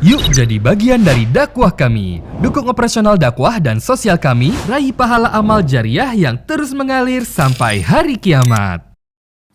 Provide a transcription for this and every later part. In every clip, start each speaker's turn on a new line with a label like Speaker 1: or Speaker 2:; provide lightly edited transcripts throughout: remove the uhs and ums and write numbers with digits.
Speaker 1: Yuk jadi bagian dari dakwah kami. Dukung operasional dakwah dan sosial kami, raih pahala amal jariah yang terus mengalir sampai hari kiamat.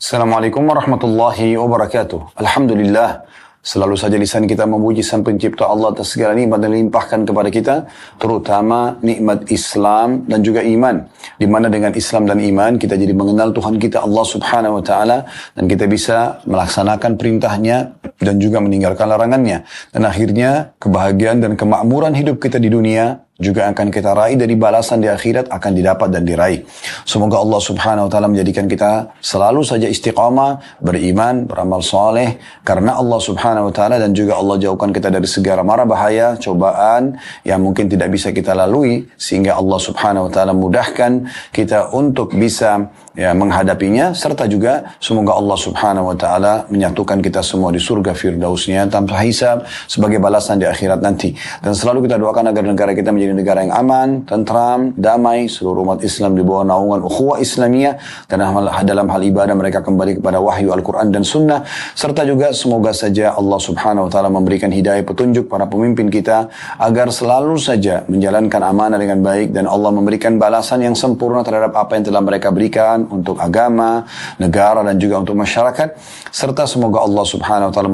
Speaker 2: Assalamualaikum warahmatullahi wabarakatuh. Alhamdulillah, selalu saja lisan kita memuji Sang Pencipta Allah atas segala nikmat yang dilimpahkan kepada kita, terutama nikmat Islam dan juga iman. Di mana dengan Islam dan iman kita jadi mengenal Tuhan kita Allah Subhanahu wa taala dan kita bisa melaksanakan perintahnya dan juga meninggalkan larangannya. Dan akhirnya kebahagiaan dan kemakmuran hidup kita di dunia juga akan kita raih dari balasan di akhirat akan didapat dan diraih. Semoga Allah Subhanahu wa taala menjadikan kita selalu saja istiqamah, beriman, beramal soleh karena Allah Subhanahu wa taala, dan juga Allah jauhkan kita dari segala mara bahaya, cobaan yang mungkin tidak bisa kita lalui, sehingga Allah Subhanahu wa taala mudahkan kita untuk bisa menghadapinya, serta juga semoga Allah Subhanahu wa taala menyatukan kita semua di surga firdausnya tanpa hisab sebagai balasan di akhirat nanti. Dan selalu kita doakan agar negara kita menjadi negara yang aman, tentram, damai, seluruh umat Islam di bawah naungan ukhuwah Islamiyah, dan dalam hal ibadah mereka kembali kepada wahyu Al-Quran dan Sunnah, serta juga semoga saja Allah Subhanahu wa taala memberikan hidayah petunjuk para pemimpin kita agar selalu saja menjalankan amanah dengan baik, dan Allah memberikan balasan yang sempurna terhadap apa yang telah mereka berikan untuk agama, negara, dan juga untuk masyarakat, serta semoga Allah Subhanahu wa taala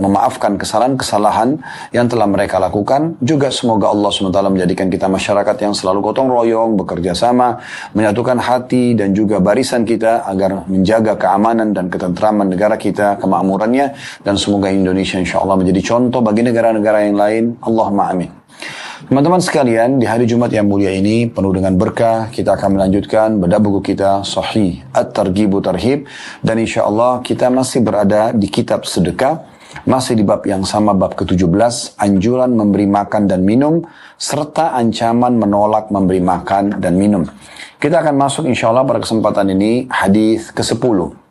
Speaker 2: memaafkan kesalahan-kesalahan yang telah mereka lakukan. Juga semoga Allah Subhanahu wa taala menjadikan kita masyarakat yang selalu gotong royong, bekerja sama, menyatukan hati dan juga barisan kita agar menjaga keamanan dan ketentraman negara kita, kemakmurannya, dan semoga Indonesia insya Allah menjadi contoh bagi negara-negara yang lain. Allahumma amin. Teman-teman sekalian, di hari Jumat yang mulia ini penuh dengan berkah, kita akan melanjutkan bedah buku kita Sahih At-Targhib Tarhib, dan insya Allah kita masih berada di kitab sedekah, masih di bab yang sama, bab ke-17, anjuran memberi makan dan minum, serta ancaman menolak memberi makan dan minum. Kita akan masuk insya Allah pada kesempatan ini hadis ke-10.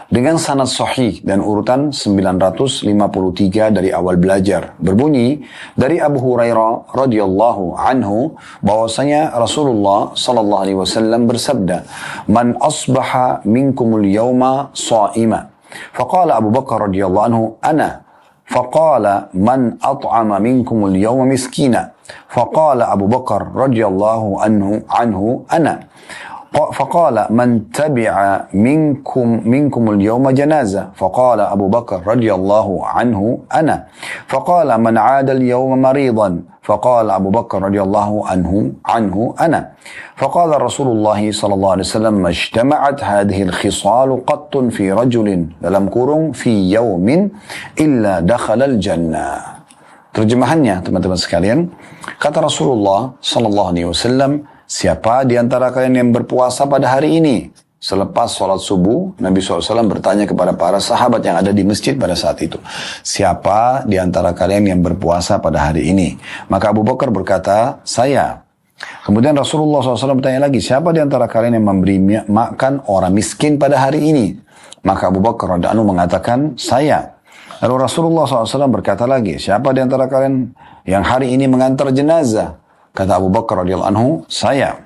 Speaker 2: Dengan sanad sahih dan urutan 953 dari awal belajar. Berbunyi dari Abu Hurairah radhiyallahu anhu bahwasanya Rasulullah sallallahu alaihi wasallam bersabda, "Man asbaha minkumul yawma sha'ima." Faqala Abu Bakar radhiyallahu anhu, "Ana." Faqala, "Man at'ama minkumul yawma miskina." Faqala Abu Bakar radhiyallahu anhu, "Ana." فقال من تبع منكم اليوم جنازة فقال أبو بكر رضي الله عنه أنا فقال من عاد اليوم مريضا فقال أبو بكر رضي الله عنه أنا فقال رسول الله صلى الله عليه وسلم ما اجتمعت هذه الخصال قط في رجل dalam kurung في يوم إلا دخل الجنة. Terjemahannya teman-teman sekalian, kata Rasulullah sallallahu alaihi wasallam, siapa di antara kalian yang berpuasa pada hari ini? Selepas sholat subuh, Nabi SAW bertanya kepada para sahabat yang ada di masjid pada saat itu, siapa di antara kalian yang berpuasa pada hari ini? Maka Abu Bakar berkata, saya. Kemudian Rasulullah SAW bertanya lagi, siapa di antara kalian yang memberi makan orang miskin pada hari ini? Maka Abu Bakar radhiyallahu anhu mengatakan, saya. Lalu Rasulullah SAW berkata lagi, siapa di antara kalian yang hari ini mengantar jenazah? Kata Abu Bakar radhiyallahu anhu, saya.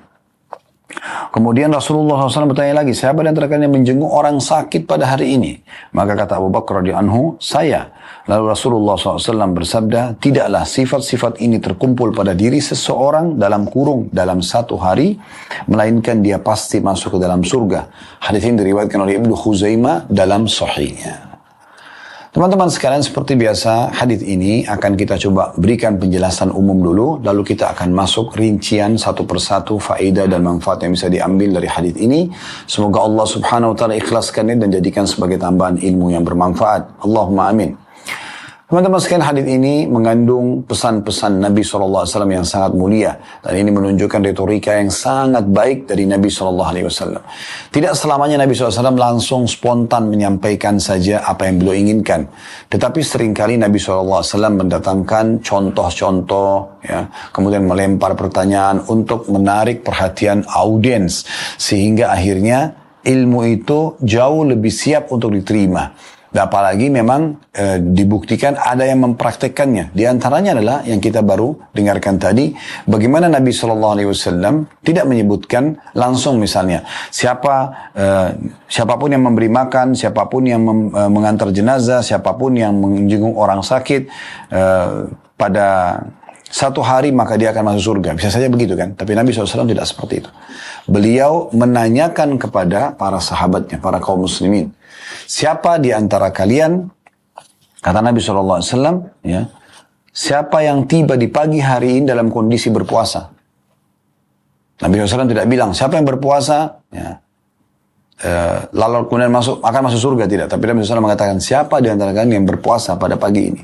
Speaker 2: Kemudian Rasulullah SAW bertanya lagi, siapa di antara kalian yang menjenguk orang sakit pada hari ini? Maka kata Abu Bakar radhiyallahu anhu, saya. Lalu Rasulullah SAW bersabda, tidaklah sifat-sifat ini terkumpul pada diri seseorang dalam kurung dalam satu hari, melainkan dia pasti masuk ke dalam surga. Hadis ini diriwayatkan oleh Ibnu Khuzaimah dalam Sahihnya. Teman-teman sekalian, seperti biasa hadis ini akan kita coba berikan penjelasan umum dulu, lalu kita akan masuk rincian satu persatu faedah dan manfaat yang bisa diambil dari hadis ini. Semoga Allah Subhanahu wa taala ikhlaskannya dan jadikan sebagai tambahan ilmu yang bermanfaat. Allahumma amin. Teman-teman sekalian, hadis ini mengandung pesan-pesan Nabi SAW yang sangat mulia. Dan ini menunjukkan retorika yang sangat baik dari Nabi SAW. Tidak selamanya Nabi SAW langsung spontan menyampaikan saja apa yang beliau inginkan. Tetapi seringkali Nabi SAW mendatangkan contoh-contoh, kemudian melempar pertanyaan untuk menarik perhatian audiens. Sehingga akhirnya ilmu itu jauh lebih siap untuk diterima. Dan apalagi memang dibuktikan ada yang mempraktekkannya. Di antaranya adalah yang kita baru dengarkan tadi, bagaimana Nabi SAW tidak menyebutkan langsung misalnya siapapun yang memberi makan, siapapun yang mengantar jenazah, siapapun yang menjenguk orang sakit pada satu hari maka dia akan masuk surga. Bisa saja begitu kan? Tapi Nabi SAW tidak seperti itu. Beliau menanyakan kepada para sahabatnya, para kaum muslimin. Siapa di antara kalian, kata Nabi SAW, ya, siapa yang tiba di pagi hari ini dalam kondisi berpuasa? Nabi SAW tidak bilang, siapa yang berpuasa, ya, lalu kemudian akan masuk surga, tidak. Tapi Nabi SAW mengatakan, siapa di antara kalian yang berpuasa pada pagi ini?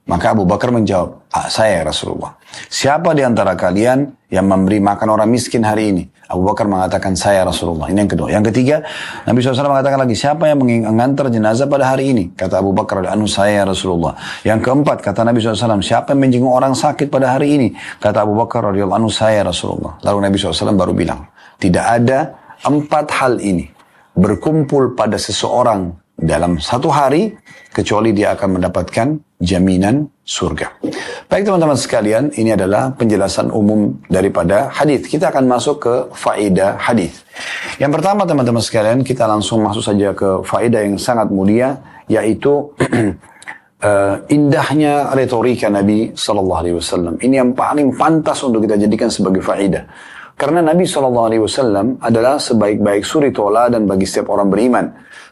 Speaker 2: Maka Abu Bakar menjawab, saya Rasulullah. Siapa di antara kalian yang memberi makan orang miskin hari ini? Abu Bakar mengatakan, saya Rasulullah. Ini yang kedua. Yang ketiga, Nabi SAW mengatakan lagi, siapa yang mengantar jenazah pada hari ini? Kata Abu Bakar, saya Rasulullah. Yang keempat, kata Nabi SAW, siapa yang menjenguk orang sakit pada hari ini? Kata Abu Bakar, saya Rasulullah. Lalu Nabi SAW baru bilang, tidak ada 4 hal ini berkumpul pada seseorang dalam satu hari, kecuali dia akan mendapatkan jaminan surga. Baik teman-teman sekalian, ini adalah penjelasan umum daripada hadis. Kita akan masuk ke faedah hadis. Yang pertama teman-teman sekalian, kita langsung masuk saja ke faedah yang sangat mulia, yaitu indahnya retorika Nabi SAW. Ini yang paling pantas untuk kita jadikan sebagai faedah. Karena Nabi SAW adalah sebaik-baik suri tauladan bagi setiap orang beriman.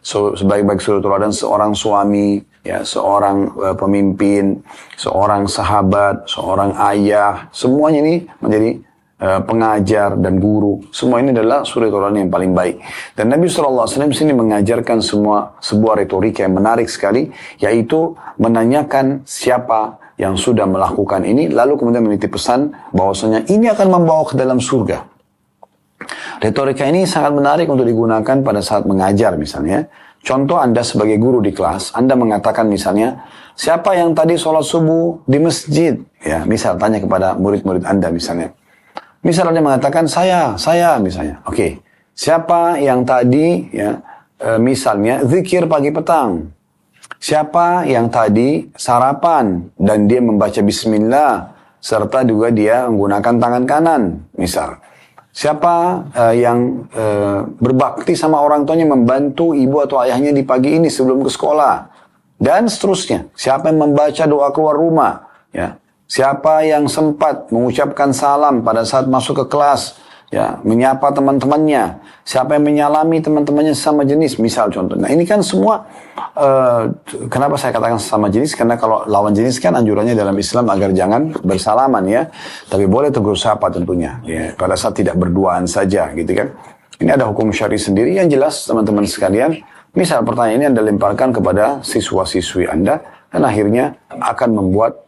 Speaker 2: Sebaik-baik suri tauladan seorang suami, ya, seorang pemimpin, seorang sahabat, seorang ayah. Semuanya ini menjadi pengajar dan guru. Semua ini adalah suri tauladan yang paling baik. Dan Nabi SAW di sini mengajarkan sebuah retorika yang menarik sekali, yaitu menanyakan siapa yang sudah melakukan ini, lalu kemudian menitip pesan bahwasanya ini akan membawa ke dalam surga. Retorika ini sangat menarik untuk digunakan pada saat mengajar misalnya. Contoh Anda sebagai guru di kelas, Anda mengatakan misalnya, siapa yang tadi sholat subuh di masjid? Ya, misal tanya kepada murid-murid Anda misalnya. Misal Anda mengatakan, saya misalnya. Oke, siapa yang tadi, ya, misalnya zikir pagi petang? Siapa yang tadi sarapan dan dia membaca bismillah serta juga dia menggunakan tangan kanan misal. Siapa yang berbakti sama orang tuanya, membantu ibu atau ayahnya di pagi ini sebelum ke sekolah dan seterusnya. Siapa yang membaca doa keluar rumah, ya. Siapa yang sempat mengucapkan salam pada saat masuk ke kelas, ya, menyapa teman-temannya. Siapa yang menyalami teman-temannya sama jenis, misal contoh. Nah ini kan semua, kenapa saya katakan sama jenis? Karena kalau lawan jenis kan anjurannya dalam Islam agar jangan bersalaman ya. Tapi boleh tegur sapa tentunya, ya, pada saat tidak berduaan saja gitu kan. Ini ada hukum syari sendiri yang jelas teman-teman sekalian. Misal pertanyaan ini Anda lemparkan kepada siswa-siswi Anda, dan akhirnya akan membuat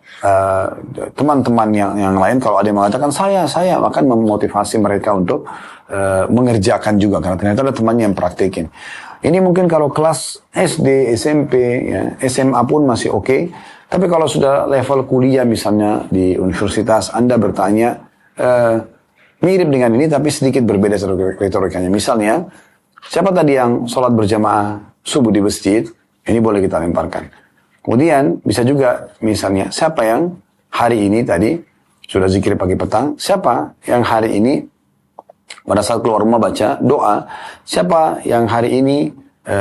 Speaker 2: teman-teman yang lain, kalau ada yang mengatakan saya akan memotivasi mereka untuk mengerjakan juga, karena ternyata ada temannya yang praktekin. Ini mungkin kalau kelas SD, SMP, ya, SMA pun masih oke. Tapi kalau sudah level kuliah misalnya di universitas, Anda bertanya mirip dengan ini tapi sedikit berbeda retorikanya. Misalnya, siapa tadi yang sholat berjamaah subuh di masjid? Ini boleh kita lemparkan. Kemudian bisa juga misalnya, siapa yang hari ini tadi sudah zikir pagi petang? Siapa yang hari ini pada saat keluar rumah baca doa? Siapa yang hari ini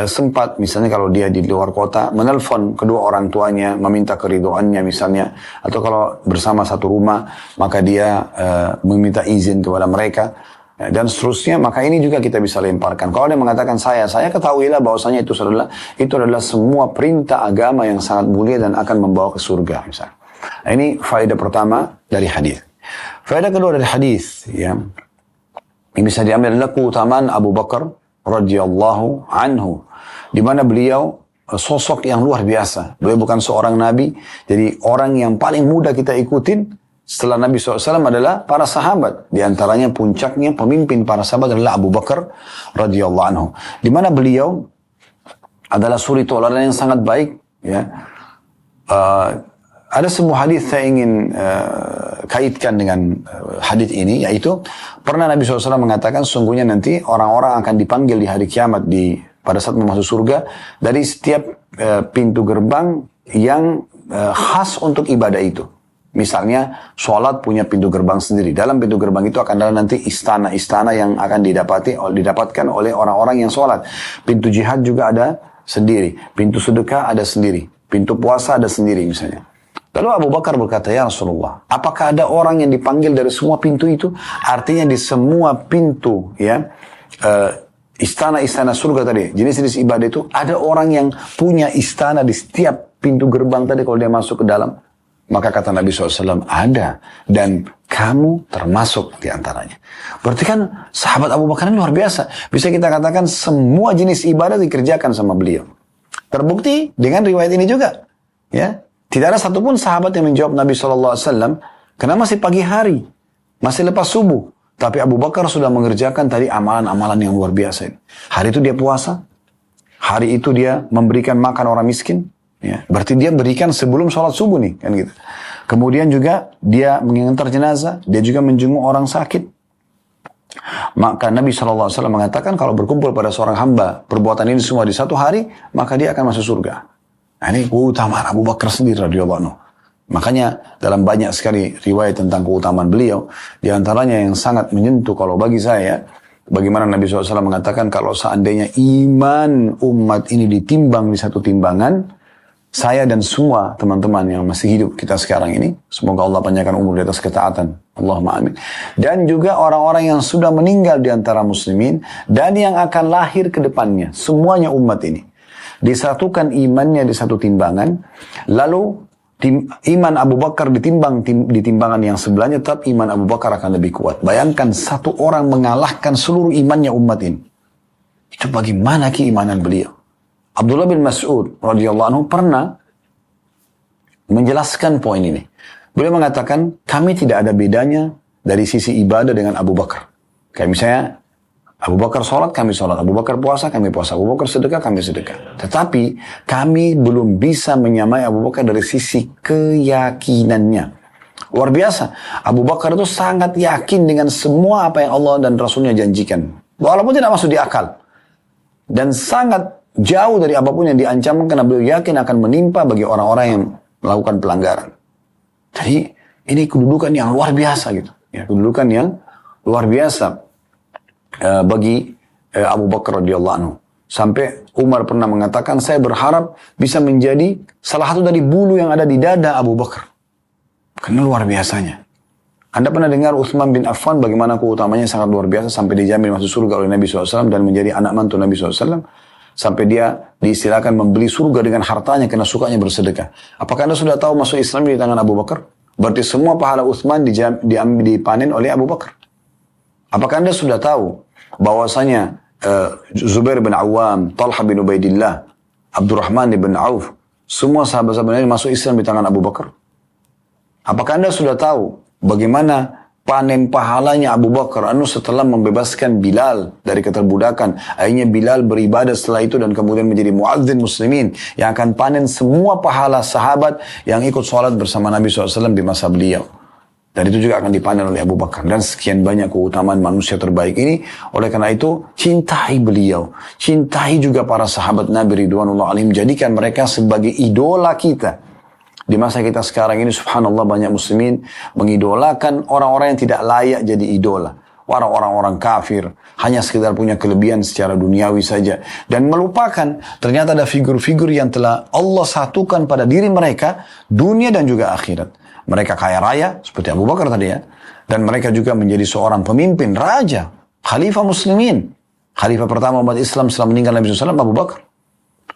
Speaker 2: sempat misalnya kalau dia di luar kota menelpon kedua orang tuanya meminta keridhoannya misalnya, atau kalau bersama satu rumah maka dia meminta izin kepada mereka dan seterusnya, maka ini juga kita bisa lemparkan. Kalau dia mengatakan saya ketahuilah bahwasanya itu adalah semua perintah agama yang sangat mulia dan akan membawa ke surga misalnya. Nah, ini faedah pertama dari hadis. Faedah kedua dari hadis, ya, ini bisa diambil adalah keutamaan Abu Bakar radhiyallahu anhu, di mana beliau sosok yang luar biasa. Beliau bukan seorang nabi, jadi orang yang paling mudah kita ikutin setelah Nabi SAW adalah para sahabat. Di antaranya puncaknya pemimpin para sahabat adalah Abu Bakar radhiyallahu anhu, di mana beliau adalah suri tauladan yang sangat baik. Ya, ada sebuah hadis saya ingin kaitkan dengan hadis ini, yaitu pernah Nabi SAW mengatakan sungguhnya nanti orang-orang akan dipanggil di hari kiamat di pada saat mau masuk surga dari setiap pintu gerbang yang khas untuk ibadah itu. Misalnya, sholat punya pintu gerbang sendiri. Dalam pintu gerbang itu akan ada nanti istana-istana yang akan didapatkan oleh orang-orang yang sholat. Pintu jihad juga ada sendiri. Pintu sedekah ada sendiri. Pintu puasa ada sendiri misalnya. Lalu Abu Bakar berkata, ya Rasulullah, apakah ada orang yang dipanggil dari semua pintu itu? Artinya di semua pintu, ya, istana-istana surga tadi, jenis-jenis ibadah itu, ada orang yang punya istana di setiap pintu gerbang tadi kalau dia masuk ke dalam. Maka kata Nabi SAW, ada. Dan kamu termasuk di antaranya. Berarti kan sahabat Abu Bakar ini luar biasa. Bisa kita katakan semua jenis ibadah dikerjakan sama beliau. Terbukti dengan riwayat ini juga. Ya, tidak ada satupun sahabat yang menjawab Nabi SAW, karena masih pagi hari, masih lepas subuh. Tapi Abu Bakar sudah mengerjakan tadi amalan-amalan yang luar biasa ini. Hari itu dia puasa. Hari itu dia memberikan makan orang miskin. Ya, berarti dia berikan sebelum sholat subuh nih, kan gitu. Kemudian juga dia mengantar jenazah, dia juga menjenguk orang sakit. Maka Nabi SAW mengatakan kalau berkumpul pada seorang hamba perbuatan ini semua di satu hari, maka dia akan masuk surga. Nah, ini keutamaan Abu Bakar sendiri radhiyallahu anhu. Makanya dalam banyak sekali riwayat tentang keutamaan beliau, di antaranya yang sangat menyentuh kalau bagi saya, bagaimana Nabi SAW mengatakan kalau seandainya iman umat ini ditimbang di satu timbangan, saya dan semua teman-teman yang masih hidup kita sekarang ini, semoga Allah panjangkan umur di atas ketaatan. Allahumma amin. Dan juga orang-orang yang sudah meninggal di antara muslimin, dan yang akan lahir ke depannya. Semuanya umat ini. Disatukan imannya di satu timbangan, lalu iman Abu Bakar ditimbang di timbangan yang sebelahnya, tetap iman Abu Bakar akan lebih kuat. Bayangkan satu orang mengalahkan seluruh imannya umat ini. Itu bagaimana keimanan beliau. Abdullah bin Mas'ud radhiyallahu anhu pernah menjelaskan poin ini. Beliau mengatakan, kami tidak ada bedanya dari sisi ibadah dengan Abu Bakar. Kayak misalnya, Abu Bakar sholat, kami sholat. Abu Bakar puasa, kami puasa. Abu Bakar sedekah, kami sedekah. Tetapi, kami belum bisa menyamai Abu Bakar dari sisi keyakinannya. Luar biasa. Abu Bakar itu sangat yakin dengan semua apa yang Allah dan Rasulnya janjikan. Walaupun tidak masuk di akal. Dan sangat jauh dari apapun yang diancamkan, karena beliau yakin akan menimpa bagi orang-orang yang melakukan pelanggaran. Jadi ini kedudukan yang luar biasa gitu. Ya, kedudukan yang luar biasa bagi Abu Bakar radhiyallahu anhu. Sampai Umar pernah mengatakan, saya berharap bisa menjadi salah satu dari bulu yang ada di dada Abu Bakar. Karena luar biasanya. Anda pernah dengar Uthman bin Affan bagaimana keutamanya sangat luar biasa sampai dijamin masuk surga oleh Nabi SAW dan menjadi anak mantu Nabi SAW. Sampai dia diistilahkan membeli surga dengan hartanya karena sukanya bersedekah. Apakah Anda sudah tahu masuk Islam di tangan Abu Bakar? Berarti semua pahala Uthman dipanen oleh Abu Bakar. Apakah Anda sudah tahu bahwasanya Zubair bin Awam, Talha bin Ubaidillah, Abdurrahman bin Auf, semua sahabat-sahabat Nabi masuk Islam di tangan Abu Bakar? Apakah Anda sudah tahu bagaimana panen pahalanya Abu Bakar setelah membebaskan Bilal dari keterbudakan? Akhirnya Bilal beribadah setelah itu dan kemudian menjadi muadzin muslimin yang akan panen semua pahala sahabat yang ikut sholat bersama Nabi SAW di masa beliau. Dan itu juga akan dipanen oleh Abu Bakar. Dan sekian banyak keutamaan manusia terbaik ini. Oleh karena itu, cintai beliau. Cintai juga para sahabat Nabi Ridwanullah alaihim. Jadikan mereka sebagai idola kita. Di masa kita sekarang ini, subhanallah, banyak muslimin mengidolakan orang-orang yang tidak layak jadi idola. Orang-orang kafir, hanya sekedar punya kelebihan secara duniawi saja. Dan melupakan, ternyata ada figur-figur yang telah Allah satukan pada diri mereka, dunia dan juga akhirat. Mereka kaya raya, seperti Abu Bakar tadi ya. Dan mereka juga menjadi seorang pemimpin, raja, khalifah muslimin. Khalifah pertama umat Islam setelah meninggal Nabi SAW, Abu Bakar.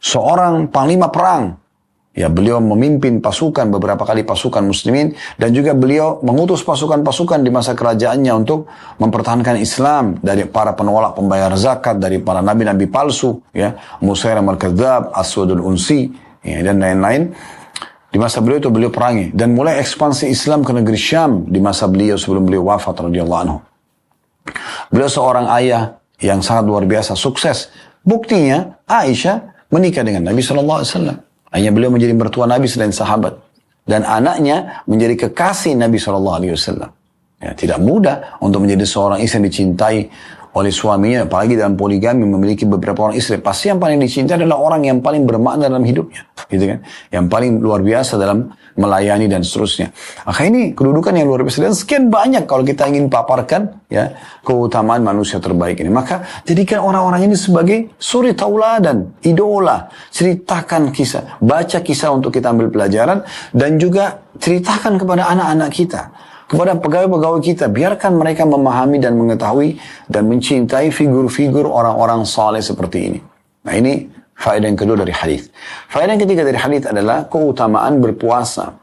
Speaker 2: Seorang panglima perang. Ya, beliau memimpin pasukan, beberapa kali pasukan muslimin, dan juga beliau mengutus pasukan-pasukan di masa kerajaannya untuk mempertahankan Islam dari para penolak pembayar zakat, dari para nabi-nabi palsu, ya, Musailamah al-Kadzdzab, Aswadul Unsi, ya, dan lain-lain. Di masa beliau itu beliau perangi dan mulai ekspansi Islam ke negeri Syam di masa beliau sebelum beliau wafat radhiyallahu anhu. Beliau seorang ayah yang sangat luar biasa, sukses. Buktinya Aisyah menikah dengan Nabi SAW. Hanya beliau menjadi mertua Nabi selain sahabat. Dan anaknya menjadi kekasih Nabi SAW. Ya, tidak mudah untuk menjadi seorang istri yang dicintai oleh suaminya, apalagi dalam poligami memiliki beberapa orang istri, pasti yang paling dicintai adalah orang yang paling bermakna dalam hidupnya, gitu kan? Yang paling luar biasa dalam melayani dan seterusnya. Maka ini kedudukan yang luar biasa dan sekian banyak kalau kita ingin paparkan ya keutamaan manusia terbaik ini. Maka jadikan orang-orang ini sebagai suri tauladan, idola. Ceritakan kisah, baca kisah untuk kita ambil pelajaran dan juga ceritakan kepada anak-anak kita, kepada pegawai-pegawai kita, biarkan mereka memahami dan mengetahui dan mencintai figur-figur orang-orang saleh seperti ini. Nah, ini faedah yang kedua dari hadis. Faedah yang ketiga dari hadis adalah keutamaan berpuasa.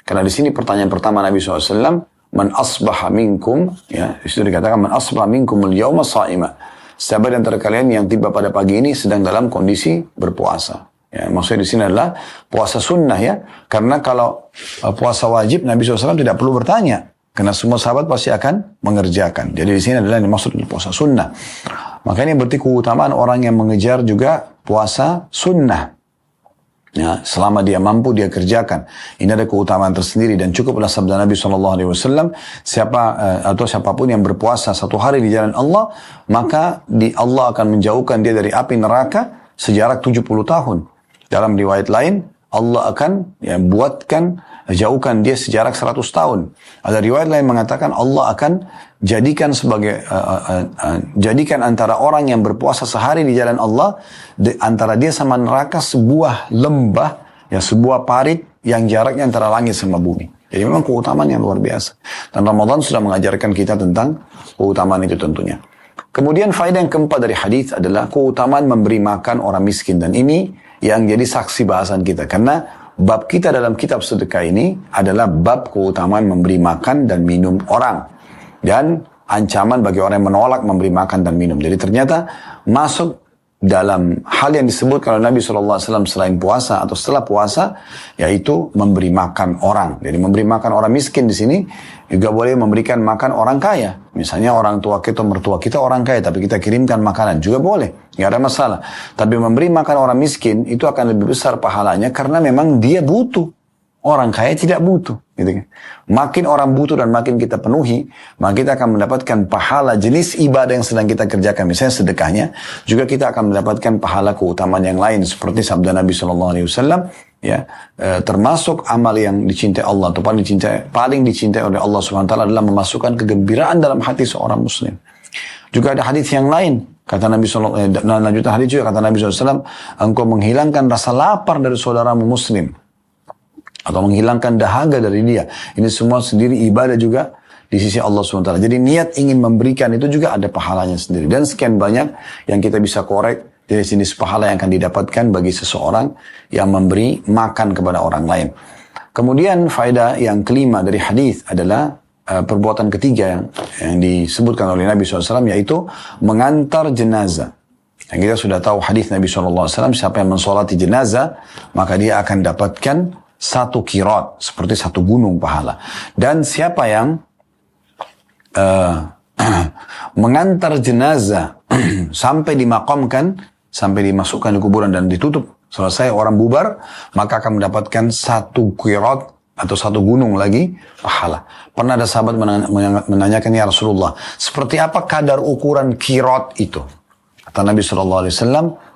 Speaker 2: Karena di sini pertanyaan pertama Nabi SAW, man asbaha minkum, ya, itu dikatakan man asbaha minkum al-yawma sha'ima. Siapa di antara kalian yang tiba pada pagi ini sedang dalam kondisi berpuasa. Ya, maksudnya di sini adalah puasa sunnah ya. Karena kalau puasa wajib Nabi SAW tidak perlu bertanya. Karena semua sahabat pasti akan mengerjakan. Jadi di sini adalah yang dimaksud puasa sunnah. Makanya berarti keutamaan orang yang mengejar juga puasa sunnah. Ya, selama dia mampu dia kerjakan. Ini ada keutamaan tersendiri dan cukuplah sabda Nabi SAW. Siapapun yang berpuasa satu hari di jalan Allah, maka Allah akan menjauhkan dia dari api neraka sejarak 70 tahun. Dalam riwayat lain, Allah akan jauhkan dia sejarak 100 tahun. Ada riwayat lain mengatakan Allah akan jadikan jadikan antara orang yang berpuasa sehari di jalan Allah, antara dia sama neraka sebuah lembah, ya sebuah parit yang jaraknya antara langit sama bumi. Jadi memang keutamaan yang luar biasa. Dan Ramadan sudah mengajarkan kita tentang keutamaan itu tentunya. Kemudian faedah yang keempat dari hadis adalah keutamaan memberi makan orang miskin. Dan ini yang jadi saksi bahasan kita. Karena bab kita dalam kitab sedekah ini adalah bab keutamaan memberi makan dan minum orang. Dan ancaman bagi orang yang menolak memberi makan dan minum. Jadi ternyata masuk dalam hal yang disebutkan oleh Nabi SAW selain puasa atau setelah puasa, yaitu memberi makan orang. Jadi memberi makan orang miskin di sini juga boleh memberikan makan orang kaya. Misalnya orang tua kita, mertua kita orang kaya, tapi kita kirimkan makanan juga boleh, nggak ada masalah. Tapi memberi makan orang miskin itu akan lebih besar pahalanya karena memang dia butuh. Orang kaya tidak butuh, gitu kan? Makin orang butuh dan makin kita penuhi, maka kita akan mendapatkan pahala jenis ibadah yang sedang kita kerjakan, misalnya sedekahnya, juga kita akan mendapatkan pahala keutamaan yang lain, seperti sabda Nabi SAW, ya, termasuk amal yang dicintai Allah atau paling dicintai oleh Allah SWT adalah memasukkan kegembiraan dalam hati seorang Muslim. Juga ada hadis yang lain. Kata Nabi SAW, lanjutan hadis juga kata Nabi SAW, engkau menghilangkan rasa lapar dari saudaramu Muslim, atau menghilangkan dahaga dari dia. Ini semua sendiri ibadah juga di sisi Allah SWT. Jadi niat ingin memberikan itu juga ada pahalanya sendiri. Dan sekian banyak yang kita bisa korek dari jenis pahala yang akan didapatkan bagi seseorang yang memberi makan kepada orang lain. Kemudian faedah yang kelima dari hadis adalah perbuatan ketiga yang disebutkan oleh Nabi SAW, yaitu mengantar jenazah. Dan kita sudah tahu hadis Nabi SAW, siapa yang mensolati jenazah, maka dia akan dapatkan satu kirat, seperti satu gunung pahala. Dan siapa yang mengantar jenazah sampai dimakamkan, sampai dimasukkan di kuburan dan ditutup, selesai orang bubar, maka akan mendapatkan satu kirat atau satu gunung lagi pahala. Pernah ada sahabat menanyakan, ya Rasulullah, seperti apa kadar ukuran kirat itu? Kata Nabi SAW,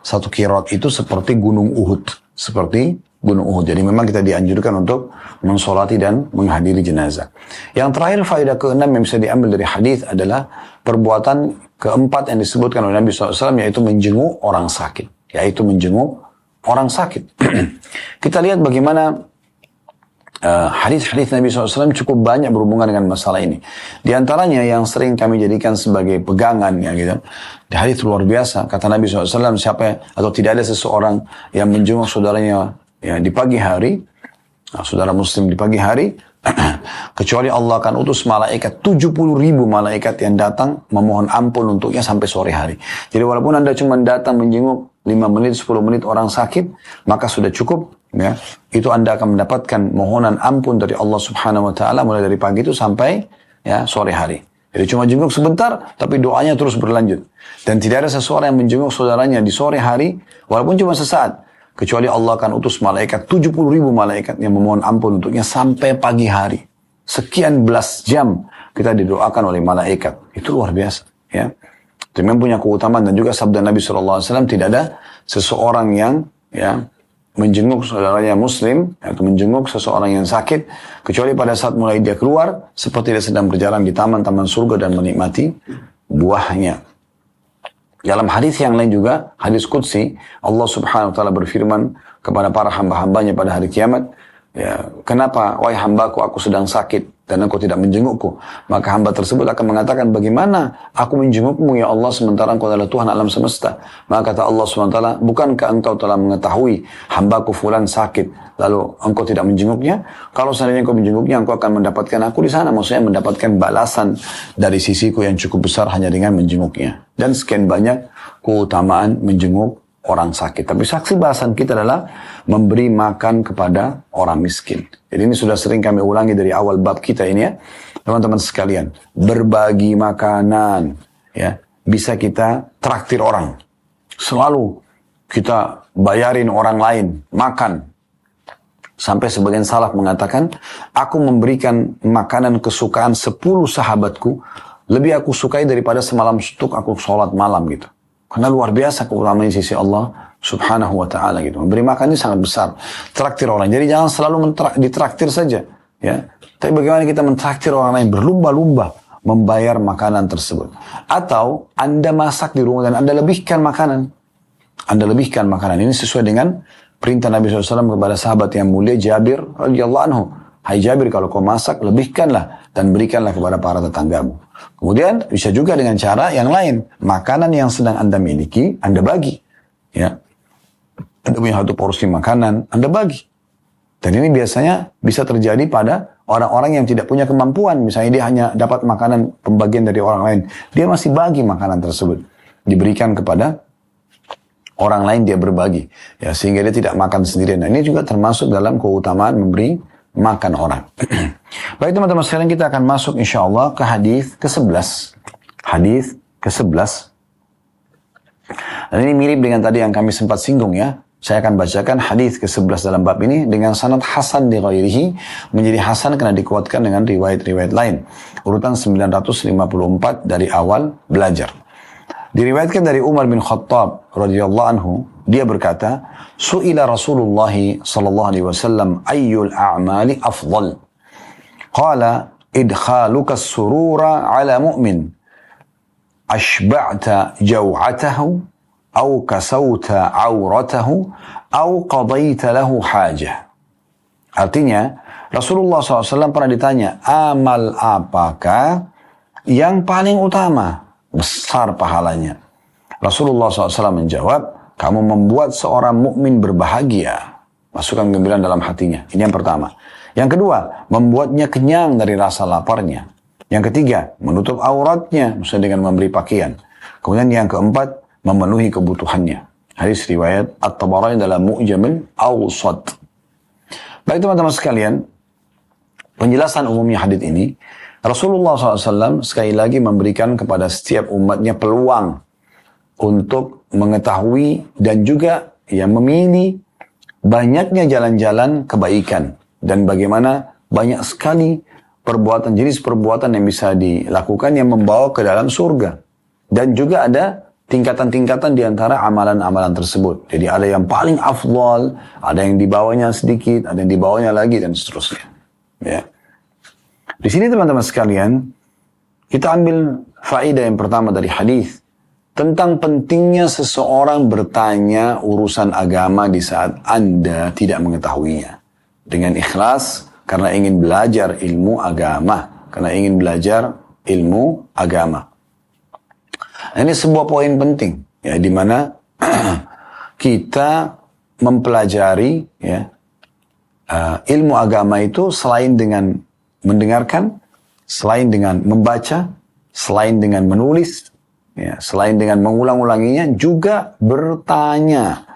Speaker 2: satu kirat itu seperti gunung Uhud. Seperti gunung Uhud. Jadi memang kita dianjurkan untuk mensolati dan menghadiri jenazah. Yang terakhir, faedah keenam yang bisa diambil dari hadis adalah perbuatan keempat yang disebutkan oleh Nabi SAW, yaitu menjenguk orang sakit. Yaitu menjenguk orang sakit. Kita lihat bagaimana hadis-hadis Nabi SAW cukup banyak berhubungan dengan masalah ini. Di antaranya yang sering kami jadikan sebagai pegangan, ya gitu. Di hadis luar biasa, kata Nabi SAW, atau tidak ada seseorang yang menjenguk saudaranya ya di pagi hari, saudara Muslim di pagi hari, kecuali Allah akan utus malaikat, 70.000 malaikat yang datang memohon ampun untuknya sampai sore hari. Jadi walaupun Anda cuma datang menjenguk 5 menit, 10 menit orang sakit, maka sudah cukup, ya. Itu Anda akan mendapatkan mohonan ampun dari Allah Subhanahu wa taala mulai dari pagi itu sampai ya sore hari. Jadi cuma jenguk sebentar, tapi doanya terus berlanjut. Dan tidak ada seseorang yang menjenguk saudaranya di sore hari, walaupun cuma sesaat, kecuali Allah akan utus malaikat, 70.000 malaikat yang memohon ampun untuknya sampai pagi hari. Sekian belas jam kita didoakan oleh malaikat. Itu luar biasa, ya. Memang punya keutamaan, dan juga sabda Nabi SAW, tidak ada seseorang yang menjenguk saudaranya muslim atau menjenguk seseorang yang sakit kecuali pada saat mulai dia keluar seperti dia sedang berjalan di taman-taman surga dan menikmati buahnya. Dalam hadis yang lain juga, hadis qudsi, Allah Subhanahu wa taala berfirman kepada para hamba-hambanya pada hari kiamat, kenapa wahai hambaku aku sedang sakit dan engkau tidak menjengukku? Maka hamba tersebut akan mengatakan, bagaimana aku menjengukmu ya Allah sementara engkau adalah Tuhan alam semesta? Maka kata Allah SWT, bukankah engkau telah mengetahui hambaku fulan sakit lalu engkau tidak menjenguknya? Kalau seandainya engkau menjenguknya, engkau akan mendapatkan aku di sana. Maksudnya mendapatkan balasan dari sisiku yang cukup besar hanya dengan menjenguknya. Dan sekian banyak keutamaan menjenguk orang sakit. Tapi saksi bahasan kita adalah memberi makan kepada orang miskin. Jadi ini sudah sering kami ulangi dari awal bab kita ini ya. Teman-teman sekalian, berbagi makanan ya, bisa kita traktir orang. Selalu kita bayarin orang lain makan. Sampai sebagian salaf mengatakan, aku memberikan makanan kesukaan 10 sahabatku, lebih aku sukai daripada semalam suntuk aku sholat malam gitu. Karena luar biasa keutamaan di sisi Allah Subhanahu wa ta'ala gitu. Memberi makan ini sangat besar. Traktir orang. Jadi jangan selalu ditraktir saja. Ya. Tapi bagaimana kita mentraktir orang lain berlumba-lumba membayar makanan tersebut. Atau Anda masak di rumah dan Anda lebihkan makanan. Anda lebihkan makanan. Ini sesuai dengan perintah Nabi SAW kepada sahabat yang mulia Jabir radhiyallahu anhu. Hai Jabir, kalau kau masak, lebihkanlah dan berikanlah kepada para tetanggamu. Kemudian bisa juga dengan cara yang lain. Makanan yang sedang Anda miliki, Anda bagi. Ya. Anda punya satu porsi makanan, Anda bagi. Dan ini biasanya bisa terjadi pada orang-orang yang tidak punya kemampuan. Misalnya dia hanya dapat makanan pembagian dari orang lain. Dia masih bagi makanan tersebut. Diberikan kepada orang lain, dia berbagi. Ya, sehingga dia tidak makan sendirian. Nah, ini juga termasuk dalam keutamaan memberi makan orang. Baik teman-teman sekalian, kita akan masuk insyaAllah ke hadis ke-11. Hadis ke-11. Dan ini mirip dengan tadi yang kami sempat singgung ya. Saya akan bacakan hadis ke-11 dalam bab ini dengan sanad hasan di ghairihi, menjadi hasan karena dikuatkan dengan riwayat-riwayat lain. Urutan 954 dari awal belajar. Diriwayatkan dari Umar bin Khattab radhiyallahu anhu, dia berkata, su'ila Rasulullah sallallahu alaihi wasallam ayyul a'mali afdal? Qala idkhaluka as-surura 'ala mu'min ashba'ta jaw'atahu aw kasawta 'awratahu aw qadaita lahu hajah. Artinya, Rasulullah SAW pernah ditanya, amal apakah yang paling utama, besar pahalanya? Rasulullah SAW menjawab, kamu membuat seorang mukmin berbahagia, masukkan gembira dalam hatinya. Ini yang pertama. Yang kedua, membuatnya kenyang dari rasa laparnya. Yang ketiga, menutup auratnya, misalnya dengan memberi pakaian. Kemudian yang keempat, memenuhi kebutuhannya. Hadis riwayat At-Tabarani dalam Mu'jamil Awsat. Baik teman-teman sekalian, penjelasan umumnya hadis ini, Rasulullah SAW sekali lagi memberikan kepada setiap umatnya peluang untuk mengetahui dan juga memilih banyaknya jalan-jalan kebaikan dan bagaimana banyak sekali perbuatan, jenis perbuatan yang bisa dilakukan yang membawa ke dalam surga. Dan juga ada tingkatan-tingkatan di antara amalan-amalan tersebut. Jadi ada yang paling afdal, ada yang di bawahnya sedikit, ada yang di bawahnya lagi dan seterusnya. Ya. Di sini teman-teman sekalian, kita ambil faedah yang pertama dari hadis tentang pentingnya seseorang bertanya urusan agama di saat Anda tidak mengetahuinya. Dengan ikhlas, karena ingin belajar ilmu agama. Karena ingin belajar ilmu agama. Ini sebuah poin penting, ya, di mana kita mempelajari ilmu agama itu selain dengan mendengarkan, selain dengan membaca, selain dengan menulis, ya, selain dengan mengulang-ulanginya, juga bertanya.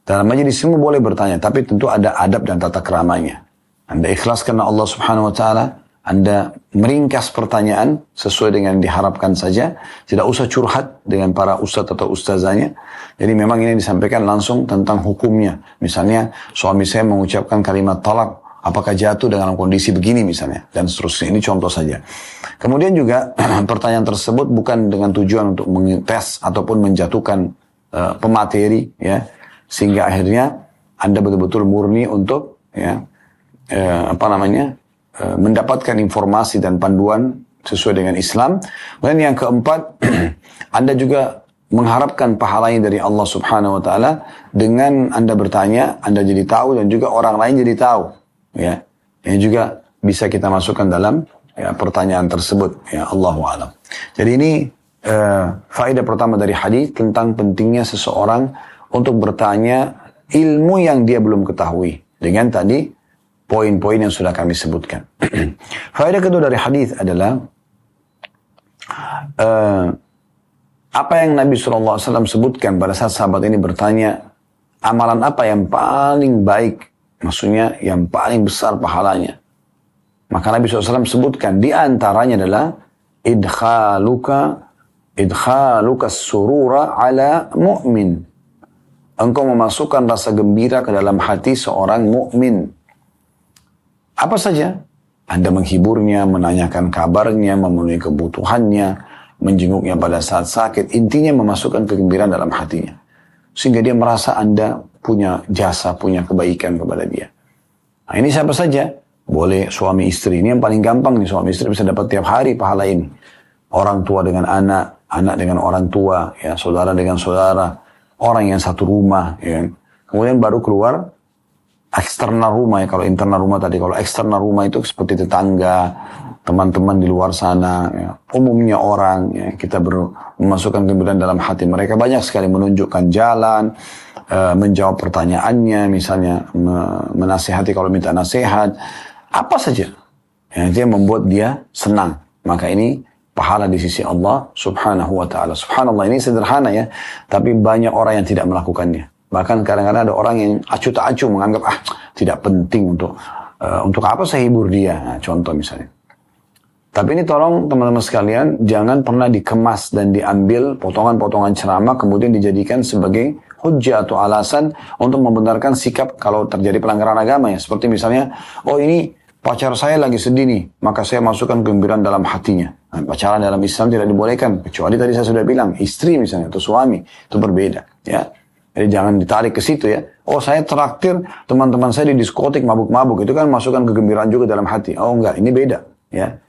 Speaker 2: Dalam majelis semua boleh bertanya, tapi tentu ada adab dan tata keramanya. Anda ikhlas karena Allah Subhanahu wa Ta'ala, Anda meringkas pertanyaan sesuai dengan diharapkan saja, tidak usah curhat dengan para ustadz atau ustazanya. Jadi memang ini disampaikan langsung tentang hukumnya. Misalnya suami saya mengucapkan kalimat talak, apakah jatuh dalam kondisi begini misalnya, dan seterusnya. Ini contoh saja. Kemudian juga pertanyaan tersebut bukan dengan tujuan untuk mengetes ataupun menjatuhkan pemateri, ya, sehingga akhirnya Anda betul-betul murni untuk mendapatkan informasi dan panduan sesuai dengan Islam. Dan yang keempat, Anda juga mengharapkan pahalanya dari Allah Subhanahu wa taala dengan Anda bertanya, Anda jadi tahu dan juga orang lain jadi tahu, ya. Ini juga bisa kita masukkan dalam pertanyaan tersebut, ya, Allahu a'lam. Jadi ini faedah pertama dari hadis tentang pentingnya seseorang untuk bertanya ilmu yang dia belum ketahui dengan tadi poin-poin yang sudah kami sebutkan. Faedah kedua dari hadis adalah apa yang Nabi SAW sebutkan pada saat sahabat ini bertanya, amalan apa yang paling baik, maksudnya yang paling besar pahalanya. Maka Nabi SAW sebutkan di antaranya adalah idkhaluka surura ala mu'min. Engkau memasukkan rasa gembira ke dalam hati seorang mukmin. Apa saja? Anda menghiburnya, menanyakan kabarnya, memenuhi kebutuhannya, menjenguknya pada saat sakit. Intinya memasukkan kegembiraan dalam hatinya. Sehingga dia merasa Anda punya jasa, punya kebaikan kepada dia. Nah, ini siapa saja? Boleh suami istri. Ini yang paling gampang nih, suami istri bisa dapat tiap hari pahala ini. Orang tua dengan anak, anak dengan orang tua, ya, saudara dengan saudara, orang yang satu rumah, ya. Kemudian baru keluar eksternal rumah, ya. Kalau internal rumah tadi, kalau eksternal rumah itu seperti tetangga, teman-teman di luar sana, ya. Umumnya orang, ya, kita memasukkan kegembiraan dalam hati mereka. Banyak sekali menunjukkan jalan, menjawab pertanyaannya, misalnya menasihati kalau minta nasihat, apa saja yang membuat dia senang. Maka ini pahala di sisi Allah Subhanahu wa ta'ala. Subhanallah, ini sederhana, ya, tapi banyak orang yang tidak melakukannya. Bahkan kadang-kadang ada orang yang acuh tak acuh menganggap tidak penting untuk apa saya hibur dia. Nah, contoh misalnya. Tapi ini tolong teman-teman sekalian, jangan pernah dikemas dan diambil potongan-potongan ceramah kemudian dijadikan sebagai hujjah atau alasan untuk membenarkan sikap kalau terjadi pelanggaran agama, ya. Seperti misalnya, oh ini pacar saya lagi sedih nih, maka saya masukkan kegembiraan dalam hatinya. Nah, pacaran dalam Islam tidak dibolehkan, kecuali tadi saya sudah bilang, istri misalnya atau suami, itu berbeda, ya. Jadi jangan ditarik ke situ, ya. Oh, saya traktir teman-teman saya di diskotik mabuk-mabuk, itu kan masukkan kegembiraan juga dalam hati. Oh enggak, ini beda, ya.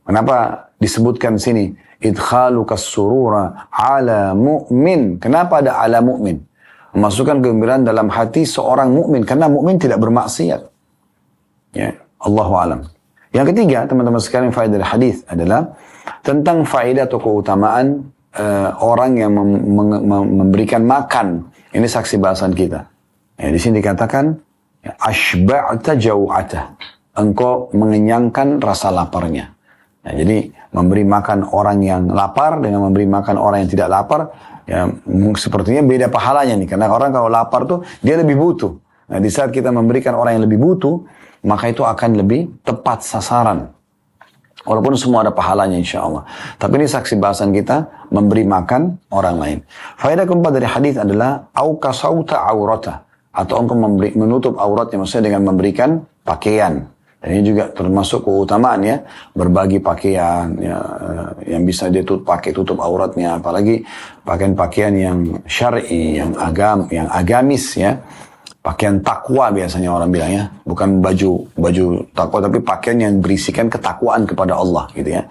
Speaker 2: Kenapa disebutkan sini idkhalukas surura ala mu'min? Kenapa ada ala mu'min? Memasukkan kegembiraan dalam hati seorang mukmin, karena mukmin tidak bermaksiat. Ya, Allahu a'lam. Yang ketiga, teman-teman sekalian, faedah dari hadis adalah tentang faedah atau keutamaan orang yang memberikan makan. Ini saksi bahasan kita. Ya, di sini dikatakan ashba'ta jau'ata. Engkau mengenyangkan rasa laparnya. Nah, jadi memberi makan orang yang lapar dengan memberi makan orang yang tidak lapar, ya, sepertinya beda pahalanya nih. Karena orang kalau lapar tuh dia lebih butuh. Nah, di saat kita memberikan orang yang lebih butuh, maka itu akan lebih tepat sasaran. Walaupun semua ada pahalanya insya Allah. Tapi ini saksi bahasan kita, memberi makan orang lain. Faedah keempat dari hadis adalah au kasauta aurata, atau engkau menutup auratnya, maksudnya dengan memberikan pakaian. Dan ini juga termasuk keutamaan, ya, berbagi pakaian, ya, yang bisa dia tutup auratnya, apalagi pakaian-pakaian yang syar'i, yang agamis, ya, pakaian takwa biasanya orang bilang, ya, bukan baju takwa, tapi pakaian yang berisikan ketakwaan kepada Allah, gitu, ya.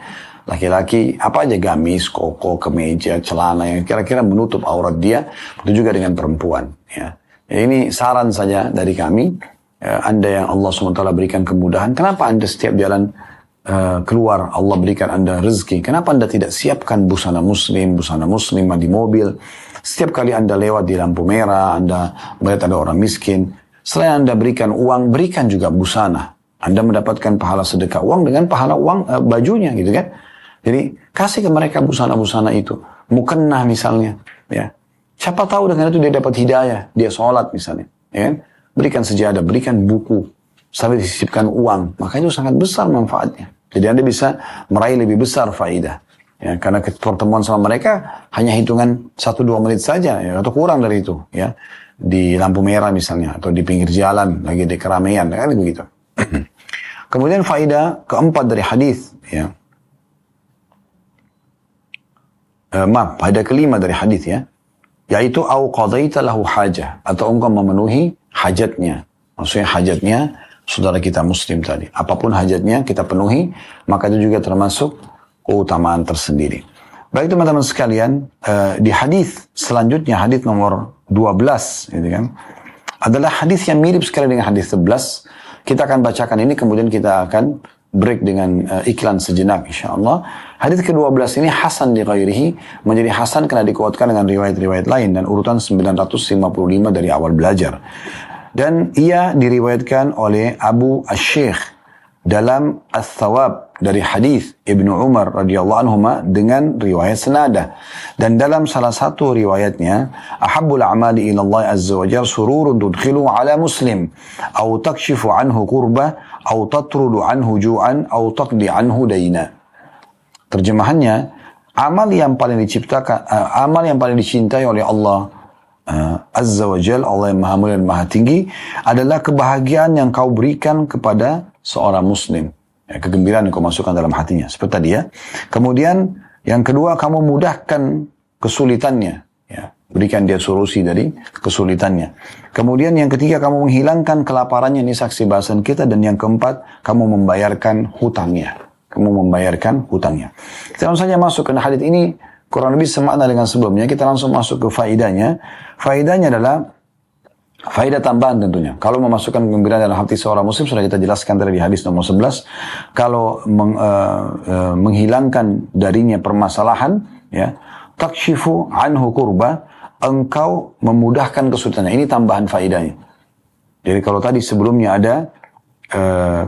Speaker 2: Laki-laki apa aja, gamis, koko, kemeja, celana yang kira-kira menutup aurat dia, itu juga dengan perempuan, ya. Ini saran saja dari kami. Anda yang Allah SWT berikan kemudahan, kenapa Anda setiap jalan keluar Allah berikan Anda rezeki? Kenapa Anda tidak siapkan busana muslimah di mobil? Setiap kali Anda lewat di lampu merah, Anda melihat ada orang miskin, selain Anda berikan uang, berikan juga busana. Anda mendapatkan pahala sedekah uang dengan pahala uang bajunya, gitu kan? Jadi kasih ke mereka busana-busana itu, mukennah misalnya, ya. Siapa tahu dengan itu dia dapat hidayah, dia sholat misalnya, ya kan? Berikan sejadah, berikan buku, sampai disisipkan uang, maka itu sangat besar manfaatnya. Jadi Anda bisa meraih lebih besar faidah. Ya, karena pertemuan sama mereka hanya hitungan 1-2 menit saja, ya, atau kurang dari itu, ya. Di lampu merah misalnya, atau di pinggir jalan, lagi di keramaian, kan begitu. Kemudian faedah keempat dari hadis, ya. Faedah kelima dari hadis, ya, yaitu au qadaita lahu hajah, atau engkau memenuhi hajatnya. Maksudnya hajatnya saudara kita muslim tadi. Apapun hajatnya kita penuhi, maka itu juga termasuk keutamaan tersendiri. Baik teman-teman sekalian, di hadis selanjutnya, hadis nomor 12, gitu kan, adalah hadis yang mirip sekali dengan hadis 11. Kita akan bacakan ini, kemudian kita akan break dengan iklan sejenak insyaAllah. Hadis ke-12 ini hasan di ghairihi, menjadi hasan karena dikuatkan dengan riwayat-riwayat lain, dan urutan 955 dari awal belajar. Dan ia diriwayatkan oleh Abu Ash-Sheikh dalam Ats-Tsawab dari hadis Ibnu Umar radhiyallahu anhuma dengan riwayat senadah. Dan dalam salah satu riwayatnya, ahabbul a'mali ila Allah azza wa jalla sururun tudkhilu ala muslim aw takshifu anhu kurba aw tatrudu anhu ju'an aw taqdi anhu daina. Terjemahannya, amal yang paling diciptakan, amal yang paling dicintai oleh Allah azza wa jalla, Allah yang maha mulia dan maha tinggi, adalah kebahagiaan yang kau berikan kepada seorang muslim. Ya, kegembiraan yang kau masukkan dalam hatinya. Seperti tadi, ya. Kemudian yang kedua, kamu mudahkan kesulitannya. Ya, berikan dia solusi dari kesulitannya. Kemudian yang ketiga, kamu menghilangkan kelaparannya. Ini saksi bahasan kita. Dan yang keempat, kamu membayarkan hutangnya. Kamu membayarkan hutangnya. Kita langsung saja masuk ke hadits ini. Kurang lebih semakna dengan sebelumnya. Kita langsung masuk ke faedahnya. Faedahnya adalah faedah tambahan tentunya. Kalau memasukkan kegembiraan dalam hati seorang muslim, sudah kita jelaskan tadi di hadis nomor 11. Kalau menghilangkan darinya permasalahan, ya, takshifu anhu kurba, engkau memudahkan kesulitannya. Ini tambahan faedahnya. Jadi kalau tadi sebelumnya ada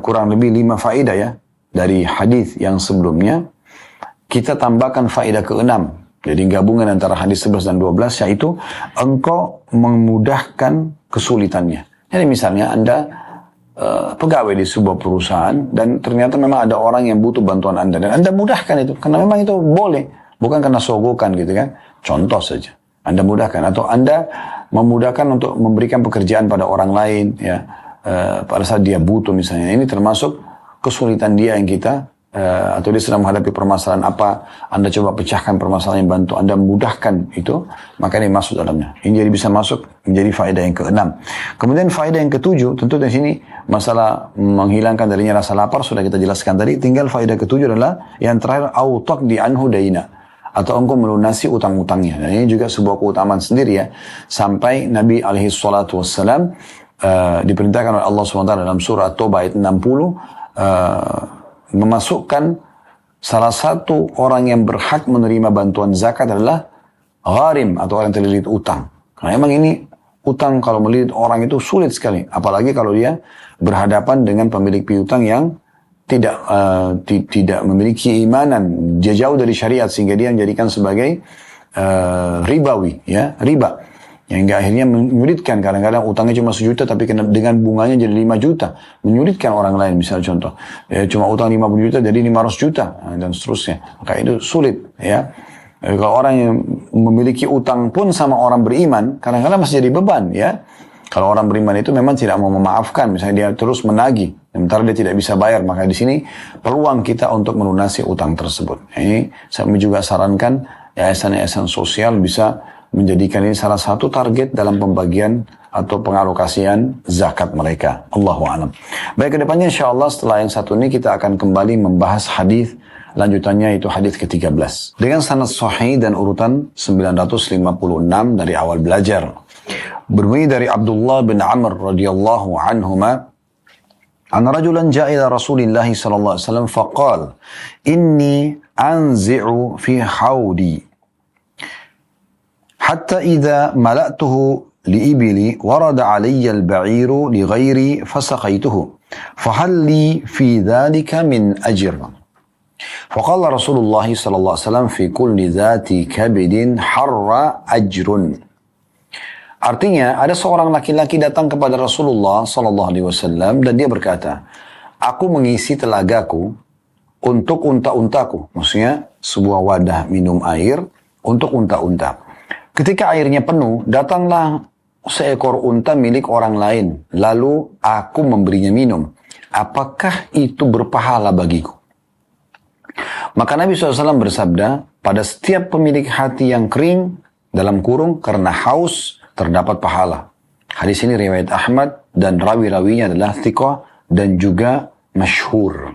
Speaker 2: kurang lebih 5 faedah, ya, dari hadis yang sebelumnya, kita tambahkan faedah ke-6. Jadi gabungan antara hadis 11 dan 12, yaitu engkau memudahkan kesulitannya. Jadi misalnya Anda pegawai di sebuah perusahaan, dan ternyata memang ada orang yang butuh bantuan Anda, dan Anda mudahkan itu, karena memang itu boleh, bukan karena sogokan gitu kan. Contoh saja, Anda mudahkan, atau Anda memudahkan untuk memberikan pekerjaan pada orang lain, ya, pada saat dia butuh misalnya. Ini termasuk kesulitan dia yang kita, atau dia sedang menghadapi permasalahan apa, Anda coba pecahkan permasalahan yang bantu Anda mudahkan itu, maka ini masuk dalamnya. Ini jadi bisa masuk menjadi faedah yang ke-6. Kemudian faedah yang ke-7, tentu di sini masalah menghilangkan darinya rasa lapar sudah kita jelaskan tadi. Tinggal faedah ke-7 adalah yang terakhir, au taqdi anhu daina, atau engkau melunasi utang-utangnya. Dan ini juga sebuah keutamaan sendiri, ya. Sampai Nabi alaihi salatu wassalam diperintahkan oleh Allah SWT dalam surah At-Taubah ayat 60, memasukkan salah satu orang yang berhak menerima bantuan zakat adalah gharim, atau orang yang terlilit utang. Karena memang ini utang, kalau melilit orang itu sulit sekali, apalagi kalau dia berhadapan dengan pemilik piutang yang tidak memiliki imanan, dia jauh dari syariat, sehingga dia menjadikan sebagai ribawi, ya, riba. Yang akhirnya menyulitkan, kadang-kadang utangnya cuma 1 juta tapi dengan bunganya jadi 5 juta. Menyulitkan orang lain, misalnya contoh. Ya, cuma utang 50 juta jadi 500 juta, dan seterusnya. Maka itu sulit, ya. Kalau orang yang memiliki utang pun sama orang beriman, kadang-kadang masih jadi beban, ya. Kalau orang beriman itu memang tidak mau memaafkan, misalnya dia terus menagih, sementara dia tidak bisa bayar, maka di sini peluang kita untuk melunasi utang tersebut. Ini saya juga sarankan yayasan-yayasan sosial bisa menjadikan ini salah satu target dalam pembagian atau pengalokasian zakat mereka. Allahu a'lam. Baik, kedepannya insyaAllah setelah yang satu ini kita akan kembali membahas hadis lanjutannya, itu hadis ke-13. Dengan sanad sahih dan urutan 956 dari awal belajar. Berbunyi dari Abdullah bin Amr radhiyallahu anhuma, an rajulan ja'a ila Rasulillah sallallahu alaihi wasallam faqala inni anzi'u fi haudi حتى إذا ملأته لإبلي ورد علي البعير لغيري فسقيته فهل لي في ذلك من أجر فقال رسول الله صلى الله عليه وسلم في كل ذات كبد حر أجر. Artinya, ada seorang laki-laki datang kepada Rasulullah sallallahu alaihi wasallam dan dia berkata, aku mengisi telagaku untuk unta-untaku, maksudnya sebuah wadah minum air untuk unta-unta. Ketika airnya penuh, datanglah seekor unta milik orang lain. Lalu aku memberinya minum. apakah itu berpahala bagiku? Maka Nabi SAW bersabda, pada setiap pemilik hati yang kering, dalam kurung karena haus, terdapat pahala. Hadis ini riwayat Ahmad dan rawi-rawinya adalah thiqah dan juga masyhur.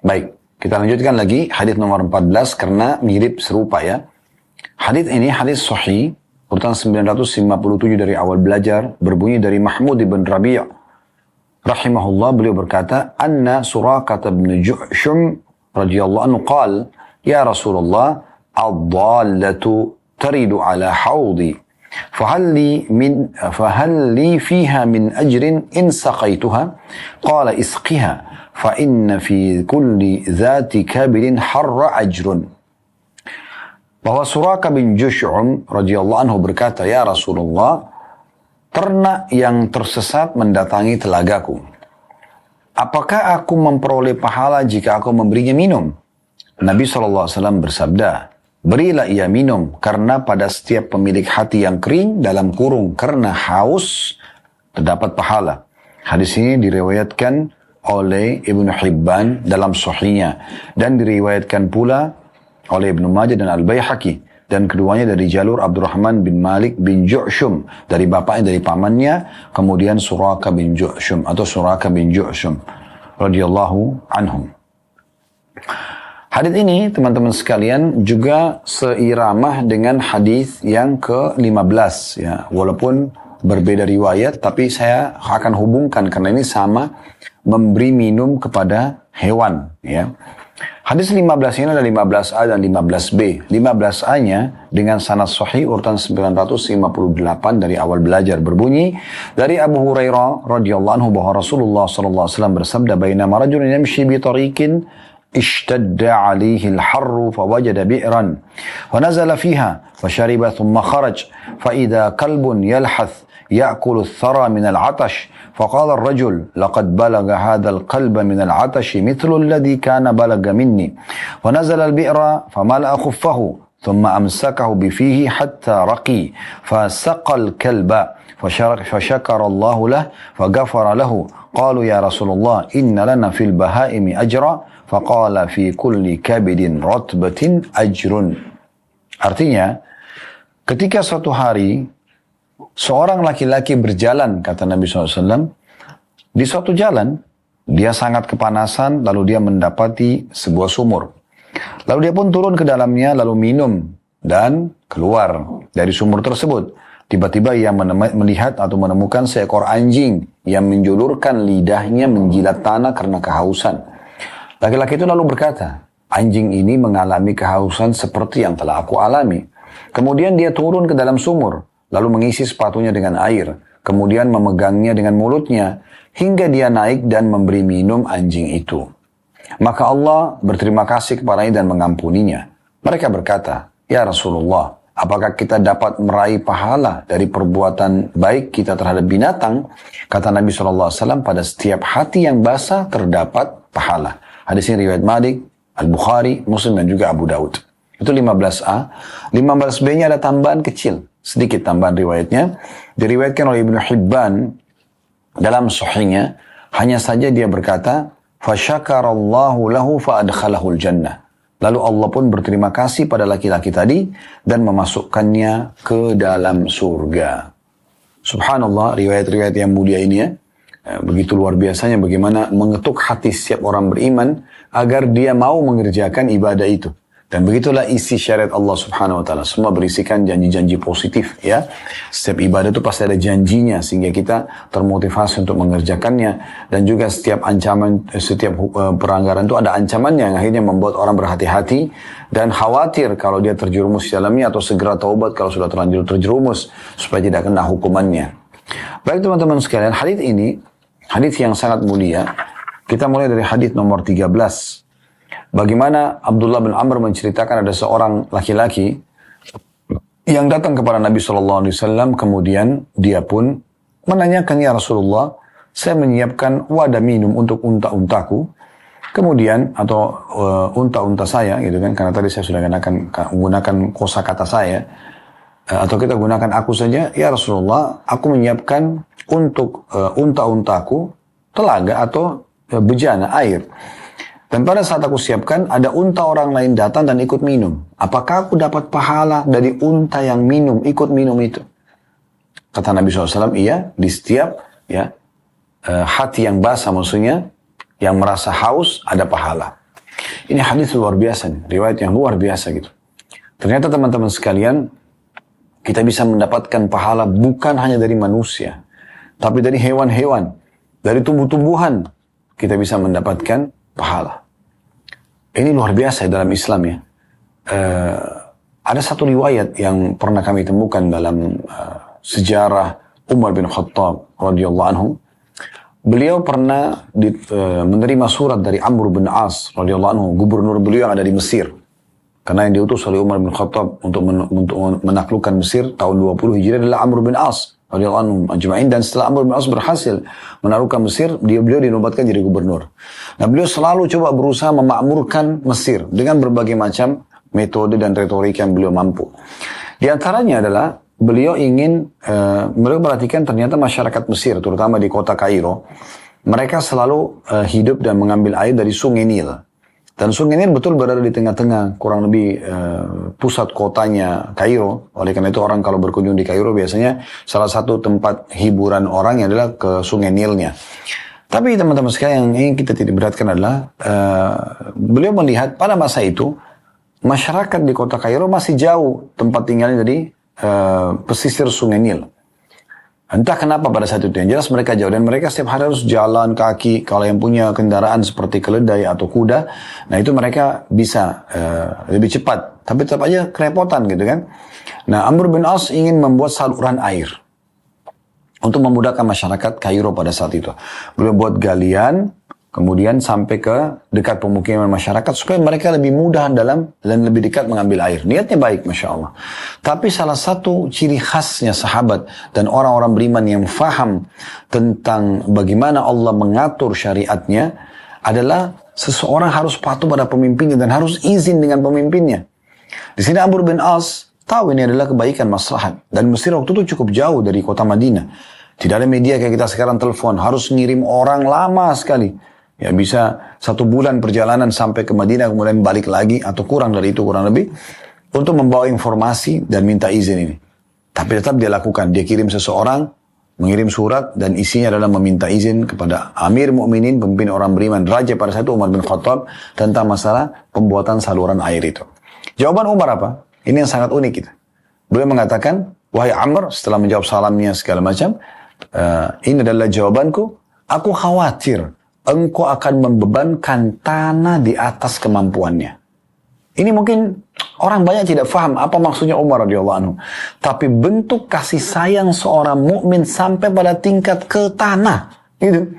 Speaker 2: Baik, kita lanjutkan lagi hadis nomor 14 karena mirip serupa ya. Hadis ini hadis sahih, urutan 957 dari awal belajar, berbunyi dari Mahmud ibn Rabi' rahimahullah, beliau berkata, anna Suraqah bin Ju'shum radhiyallahu anhu qala, ya Rasulullah, ad-dallatu taridu ala hawdi فهل لي فيها من أجر إن سقيتها قال اسقها فإن في كل ذات كبد حر أجر. Bahwa Suraqah bin Jush'um radhiyallahu anhu berkata, ya Rasulullah, ternak yang tersesat mendatangi telagaku. Apakah aku memperoleh pahala jika aku memberinya minum? Nabi SAW bersabda, berilah ia minum, karena pada setiap pemilik hati yang kering dalam kurung karena haus, terdapat pahala. Hadis ini diriwayatkan oleh Ibnu Hibban dalam Sahihnya, dan diriwayatkan pula oleh Ibnu Majah dan Al-Baihaqi, dan keduanya dari jalur Abdurrahman bin Malik bin Ju'shum, dari bapaknya, dari pamannya, kemudian Suraqah bin Ju'shum atau Suraqah bin Ju'shum radhiyallahu anhum. Hadis ini, teman-teman sekalian, juga seirama dengan hadis yang ke-15 ya. Walaupun berbeda riwayat, tapi saya akan hubungkan karena ini sama, memberi minum kepada hewan ya. Hadis 15 ini ada 15A dan 15B. 15A-nya dengan sanad sahih urutan 958 dari awal belajar, berbunyi dari Abu Hurairah radhiyallahu anhu bahwa Rasulullah sallallahu alaihi wasallam bersabda, bainama rajulun yamshi bi tariqin اشتد عليه الحر فوجد بئرا ونزل فيها فشرب ثم خرج فإذا كلب يلحث يأكل الثرى من العطش فقال الرجل لقد بلغ هذا القلب من العطش مثل الذي كان بلغ مني ونزل البئر فملأ خفه ثم أمسكه بفيه حتى رقي فسقى الكلب فشكر الله له فغفر له قالوا يا رسول الله إن لنا في البهائم أجرا faqala fi kulli kabidin rotbatin ajrun. Artinya, ketika suatu hari seorang laki-laki berjalan, kata Nabi SAW, di suatu jalan dia sangat kepanasan, lalu dia mendapati sebuah sumur. Lalu dia pun turun ke dalamnya, lalu minum dan keluar dari sumur tersebut. Tiba-tiba ia melihat atau menemukan seekor anjing yang menjulurkan lidahnya menjilat tanah karena kehausan. Laki-laki itu lalu berkata, anjing ini mengalami kehausan seperti yang telah aku alami. Kemudian dia turun ke dalam sumur, lalu mengisi sepatunya dengan air, kemudian memegangnya dengan mulutnya, hingga dia naik dan memberi minum anjing itu. Maka Allah berterima kasih kepadanya dan mengampuninya. Mereka berkata, ya Rasulullah, apakah kita dapat meraih pahala dari perbuatan baik kita terhadap binatang? Kata Nabi SAW, pada setiap hati yang basah terdapat pahala. Hadis ini riwayat Malik, Al-Bukhari, Muslim dan juga Abu Daud. Itu 15A. 15B-nya ada tambahan kecil, sedikit tambahan riwayatnya. Diriwayatkan oleh Ibnu Hibban dalam sahihnya, hanya saja dia berkata, fasyakarallahu lahu fa'adkhalahul jannah. Lalu Allah pun berterima kasih pada laki-laki tadi dan memasukkannya ke dalam surga. Subhanallah, riwayat-riwayat yang mulia ini ya. Begitu luar biasanya bagaimana mengetuk hati setiap orang beriman agar dia mau mengerjakan ibadah itu. Dan begitulah isi syariat Allah Subhanahu wa taala. Semua berisikan janji-janji positif ya. Setiap ibadah itu pasti ada janjinya sehingga kita termotivasi untuk mengerjakannya, dan juga setiap ancaman, setiap pelanggaran itu ada ancamannya yang akhirnya membuat orang berhati-hati dan khawatir kalau dia terjerumus di dalamnya, atau segera taubat kalau sudah terlanjur terjerumus supaya tidak kena hukumannya. Baik teman-teman sekalian, hadis ini hadis yang sangat mulia. Kita mulai dari hadis nomor 13. Bagaimana Abdullah bin Amr menceritakan ada seorang laki-laki yang datang kepada Nabi SAW, kemudian dia pun menanyakan, ya Rasulullah, saya menyiapkan wadah minum untuk unta-untaku, kemudian atau unta-unta saya, gitu kan? Karena tadi saya sudah gunakan kosakata saya, atau kita gunakan aku saja. Ya Rasulullah, aku menyiapkan untuk unta-untaku telaga atau bejana, air. Dan pada saat aku siapkan, ada unta orang lain datang dan ikut minum. Apakah aku dapat pahala dari unta yang minum, ikut minum itu? Kata Nabi SAW, iya, di setiap hati yang basah maksudnya, yang merasa haus, ada pahala. Ini hadis luar biasa, nih, riwayat yang luar biasa gitu. Ternyata teman-teman sekalian, kita bisa mendapatkan pahala bukan hanya dari manusia, tapi dari hewan-hewan, dari tumbuh-tumbuhan, kita bisa mendapatkan pahala. Ini luar biasa dalam Islam ya. Ada satu riwayat yang pernah kami temukan dalam sejarah Umar bin Khattab radhiyallahu anhu. Beliau pernah menerima surat dari Amr bin As radhiyallahu anhu, gubernur beliau yang ada di Mesir. Karena yang diutus oleh Umar bin Khattab untuk menaklukkan Mesir tahun 20 Hijriah adalah Amr bin As radhiyallahu anhu ajma'in, dan setelah Amr bin As berhasil menaklukkan Mesir, beliau dinobatkan jadi gubernur. Nah, beliau selalu coba berusaha memakmurkan Mesir dengan berbagai macam metode dan retorika yang beliau mampu. Di antaranya adalah beliau ingin perhatikan ternyata masyarakat Mesir, terutama di kota Kairo, mereka selalu hidup dan mengambil air dari Sungai Nil. Dan Sungai Nil betul berada di tengah-tengah, kurang lebih pusat kotanya Kairo. Oleh karena itu orang kalau berkunjung di Kairo biasanya salah satu tempat hiburan orang adalah ke Sungai Nilnya. Tapi teman-teman sekalian, yang ingin kita titik beratkan adalah beliau melihat pada masa itu masyarakat di kota Kairo masih jauh tempat tinggalnya dari pesisir Sungai Nil. Entah kenapa pada saat itu, yang jelas mereka jauh, dan mereka setiap hari harus jalan kaki. Kalau yang punya kendaraan seperti keledai atau kuda, nah itu mereka bisa lebih cepat, tapi tetap aja kerepotan gitu kan. Nah, Amr bin As ingin membuat saluran air untuk memudahkan masyarakat Kairo pada saat itu. Beliau buat galian, kemudian sampai ke dekat pemukiman masyarakat supaya mereka lebih mudah dan lebih dekat mengambil air. Niatnya baik, Masya Allah. Tapi salah satu ciri khasnya sahabat dan orang-orang beriman yang faham tentang bagaimana Allah mengatur syariatnya adalah seseorang harus patuh pada pemimpinnya dan harus izin dengan pemimpinnya. Di sini Amr bin As tahu ini adalah kebaikan maslahat, dan Mesir waktu itu cukup jauh dari kota Madinah. Tidak ada media kayak kita sekarang telepon, harus ngirim orang lama sekali. Ya bisa 1 bulan perjalanan sampai ke Madinah, kemudian balik lagi, atau kurang dari itu, kurang lebih, untuk membawa informasi dan minta izin ini. Tapi tetap dia lakukan, dia kirim seseorang, mengirim surat, dan isinya adalah meminta izin kepada Amir Mukminin, pemimpin orang beriman, raja pada saat itu Umar bin Khattab, tentang masalah pembuatan saluran air itu. Jawaban Umar apa? Ini yang sangat unik gitu. Beliau mengatakan, wahai Amr, setelah menjawab salamnya segala macam, ini adalah jawabanku, aku khawatir engkau akan membebankan tanah di atas kemampuannya. Ini mungkin orang banyak tidak faham apa maksudnya Umar radhiyallahu anhu. Tapi bentuk kasih sayang seorang mukmin sampai pada tingkat ke tanah, gitu.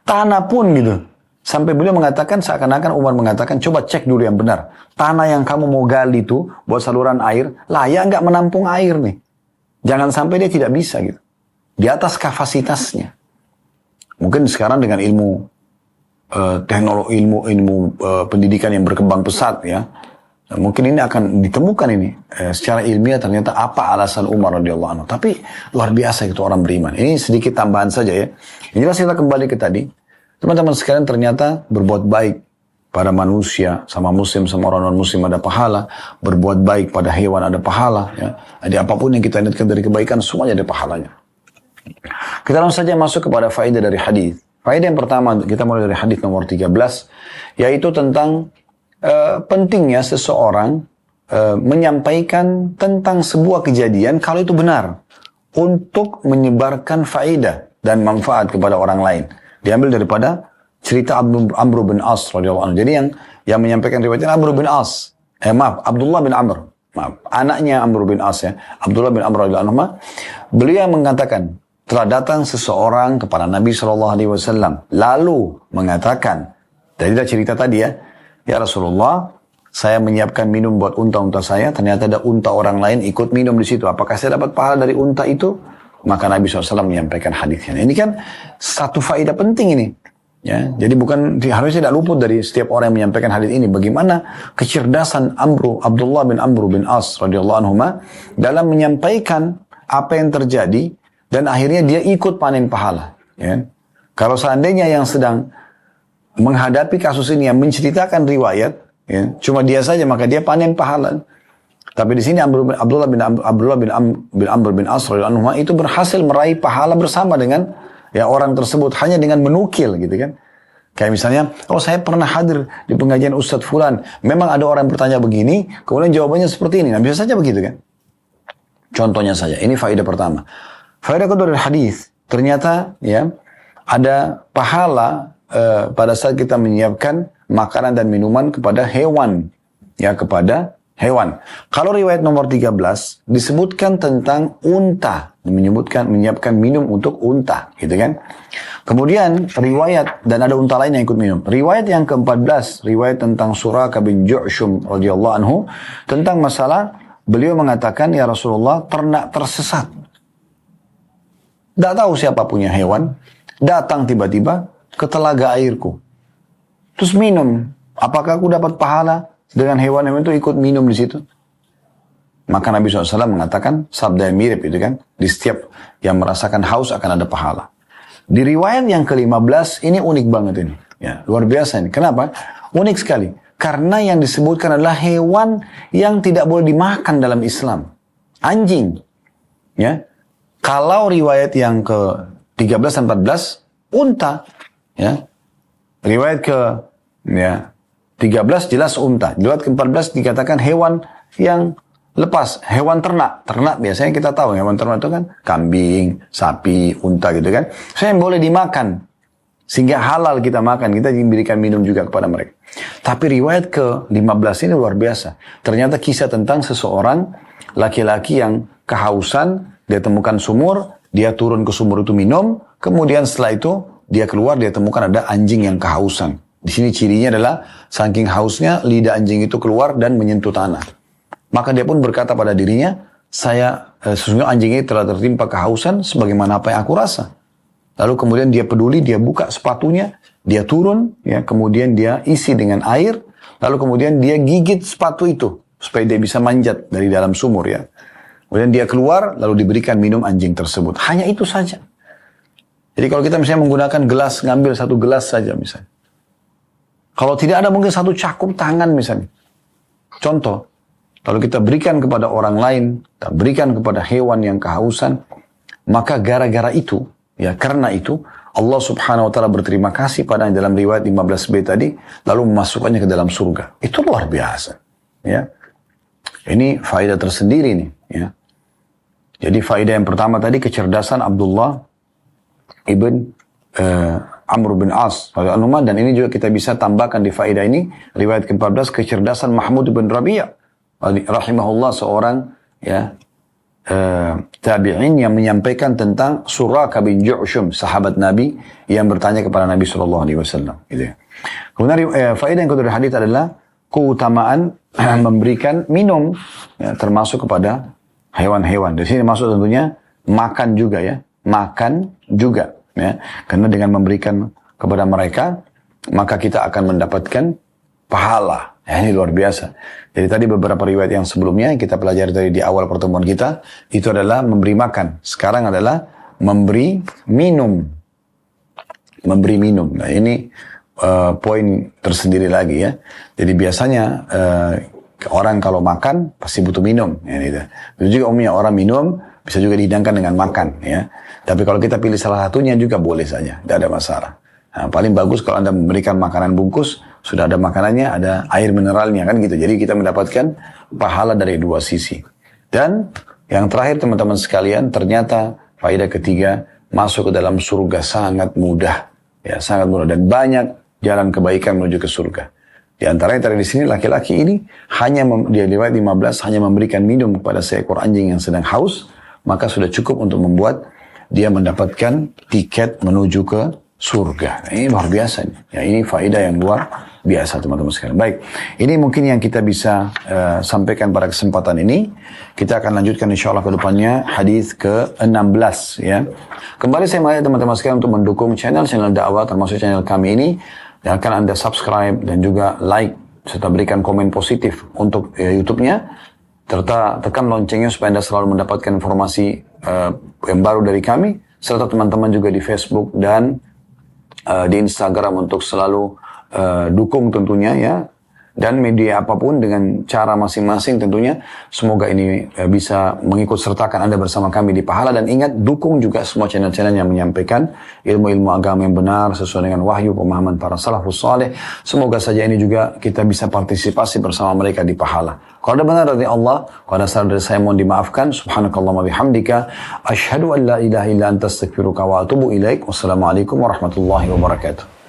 Speaker 2: Tanah pun gitu. Sampai beliau mengatakan, seakan-akan Umar mengatakan, coba cek dulu yang benar. Tanah yang kamu mau gali itu buat saluran air, layak nggak menampung air nih? Jangan sampai dia tidak bisa gitu. Di atas kapasitasnya. Mungkin sekarang dengan ilmu teknologi, ilmu pendidikan yang berkembang pesat ya, mungkin ini akan ditemukan ini secara ilmiah ternyata apa alasan Umar radhiyallahu anhu. Tapi luar biasa itu orang beriman. Ini sedikit tambahan saja ya. Yang jelas kita kembali ke tadi, teman-teman sekalian, ternyata berbuat baik pada manusia, sama muslim, sama orang non muslim ada pahala. Berbuat baik pada hewan ada pahala ya. Jadi apapun yang kita niatkan dari kebaikan semuanya ada pahalanya. Kita langsung saja masuk kepada faedah dari hadis. Faedah yang pertama, kita mulai dari hadis nomor 13, yaitu tentang pentingnya seseorang menyampaikan tentang sebuah kejadian kalau itu benar, untuk menyebarkan faedah dan manfaat kepada orang lain. Diambil daripada cerita Amr bin As radhiyallahu anhu. Jadi yang menyampaikan riwayatnya Amr bin As, Abdullah bin Amr, anaknya Amr bin As ya, Abdullah bin Amr radhiyallahu anhu. Beliau mengatakan, telah datang seseorang kepada Nabi SAW, lalu mengatakan, dari cerita tadi ya, ya Rasulullah, saya menyiapkan minum buat unta-unta saya, ternyata ada unta orang lain ikut minum di situ. Apakah saya dapat pahala dari unta itu? Maka Nabi SAW menyampaikan hadisnya. Ini kan satu faedah penting ini. Ya, jadi harusnya tidak luput dari setiap orang yang menyampaikan hadis ini. Bagaimana kecerdasan Abdullah bin Amr bin As radhiyallahu anhu dalam menyampaikan apa yang terjadi, dan akhirnya dia ikut panen pahala. Ya. Kalau seandainya yang sedang menghadapi kasus ini yang menceritakan riwayat, ya, cuma dia saja, maka dia panen pahala. Tapi di sini Abdullah bin Amr bin As radhiyallahu anhu itu berhasil meraih pahala bersama dengan ya orang tersebut hanya dengan menukil gitu kan. Kayak misalnya, oh saya pernah hadir di pengajian Ustadz Fulan, memang ada orang bertanya begini, kemudian jawabannya seperti ini. Nah bisa saja begitu kan. Contohnya saja, ini faedah pertama. Faedah kedua dari hadis, ternyata ya ada pahala pada saat kita menyiapkan makanan dan minuman kepada hewan, ya kepada hewan. Kalau riwayat nomor 13 disebutkan tentang unta, menyiapkan minum untuk unta, gitu kan? Kemudian riwayat dan ada unta lain yang ikut minum. Riwayat yang ke-14, riwayat tentang Suraka bin Ju'shum radhiyallahu anhu tentang masalah beliau mengatakan, ya Rasulullah, ternak tersesat. Tidak tahu siapa punya hewan, datang tiba-tiba ke telaga airku. Terus minum. Apakah aku dapat pahala dengan hewan-hewan itu ikut minum di situ? Maka Nabi SAW mengatakan, sabda yang mirip itu kan, di setiap yang merasakan haus akan ada pahala. Di riwayat yang ke-15, ini unik banget ini. Ya, luar biasa ini. Kenapa? Unik sekali. Karena yang disebutkan adalah hewan yang tidak boleh dimakan dalam Islam. Anjing. Ya. Kalau riwayat yang ke-13 dan 14, unta. Ya. Riwayat ke-13 jelas unta. Riwayat ke-14 dikatakan hewan yang lepas, hewan ternak. Ternak biasanya kita tahu, hewan ternak itu kan kambing, sapi, unta gitu kan. Saya yang boleh dimakan. Sehingga halal kita makan, kita diberikan minum juga kepada mereka. Tapi riwayat ke-15 ini luar biasa. Ternyata kisah tentang seseorang laki-laki yang kehausan, dia temukan sumur, dia turun ke sumur itu minum, kemudian setelah itu dia keluar, dia temukan ada anjing yang kehausan. Di sini cirinya adalah saking hausnya lidah anjing itu keluar dan menyentuh tanah. Maka dia pun berkata pada dirinya, sesungguhnya anjing ini telah tertimpa kehausan sebagaimana apa yang aku rasa. Lalu kemudian dia peduli, dia buka sepatunya, dia turun, ya, kemudian dia isi dengan air, lalu kemudian dia gigit sepatu itu supaya dia bisa manjat dari dalam sumur ya. Kemudian dia keluar, lalu diberikan minum anjing tersebut. Hanya itu saja. Jadi kalau kita misalnya menggunakan gelas, ngambil satu gelas saja misalnya. Kalau tidak ada mungkin satu cakup tangan misalnya. Contoh. Kalau kita berikan kepada orang lain, kita berikan kepada hewan yang kehausan, maka gara-gara itu, ya karena itu, Allah subhanahu wa ta'ala berterima kasih pada dalam riwayat 15b tadi, lalu memasukkannya ke dalam surga. Itu luar biasa. Ya. Ini faedah tersendiri nih. Ya. Jadi faedah yang pertama tadi, kecerdasan Abdullah ibn Amr bin As, dan ini juga kita bisa tambahkan di faedah ini, riwayat ke-14, kecerdasan Mahmud bin Rabi'ah. Rahimahullah, seorang ya tabi'in yang menyampaikan tentang Suraka bin Ju'shum, sahabat Nabi yang bertanya kepada Nabi SAW. Gitu ya. Kemudian faedah yang kedua dari hadis adalah keutamaan memberikan minum, ya, termasuk kepada hewan-hewan. Di sini masuk tentunya makan juga ya, makan juga. Ya. Karena dengan memberikan kepada mereka, maka kita akan mendapatkan pahala. Ya, ini luar biasa. Jadi tadi beberapa riwayat yang sebelumnya yang kita pelajari tadi di awal pertemuan kita, itu adalah memberi makan. Sekarang adalah memberi minum. Memberi minum. Nah ini poin tersendiri lagi ya. Jadi biasanya orang kalau makan pasti butuh minum. Ya, gitu. Itu juga umumnya orang minum bisa juga dihidangkan dengan makan. Ya. Tapi kalau kita pilih salah satunya juga boleh saja. Tidak ada masalah. Nah, paling bagus kalau Anda memberikan makanan bungkus, sudah ada makanannya, ada air mineralnya kan gitu. Jadi kita mendapatkan pahala dari dua sisi. Dan yang terakhir teman-teman sekalian, ternyata faedah ketiga, masuk ke dalam surga sangat mudah. Ya, sangat mudah dan banyak jalan kebaikan menuju ke surga. Di antaranya tadi di sini laki-laki ini hanya dia riwayat 15 hanya memberikan minum kepada seekor anjing yang sedang haus, maka sudah cukup untuk membuat dia mendapatkan tiket menuju ke surga. Ini luar biasa. Ya, ini faedah yang luar biasa teman-teman sekalian. Baik, ini mungkin yang kita bisa sampaikan pada kesempatan ini. Kita akan lanjutkan insya Allah ke depannya hadis ke-16 ya. Kembali saya mengajak teman-teman sekalian untuk mendukung channel dakwah termasuk channel kami ini. Dan akan Anda subscribe dan juga like serta berikan komen positif untuk YouTube-nya. Serta tekan loncengnya supaya Anda selalu mendapatkan informasi yang baru dari kami. Serta teman-teman juga di Facebook dan di Instagram untuk selalu dukung tentunya ya. Dan media apapun dengan cara masing-masing tentunya. Semoga ini bisa mengikut sertakan Anda bersama kami di pahala. Dan ingat, dukung juga semua channel-channel yang menyampaikan ilmu-ilmu agama yang benar sesuai dengan wahyu pemahaman para salafus saleh. Semoga saja ini juga kita bisa partisipasi bersama mereka di pahala. Kalau ada benar dari Allah, kalau ada salah dari saya mohon dimaafkan. Subhanakallah wa bihamdika. Ashhadu an la ilaha illa anta astaghfiruka wa atubu ilaik. Wassalamualaikum warahmatullahi wabarakatuh.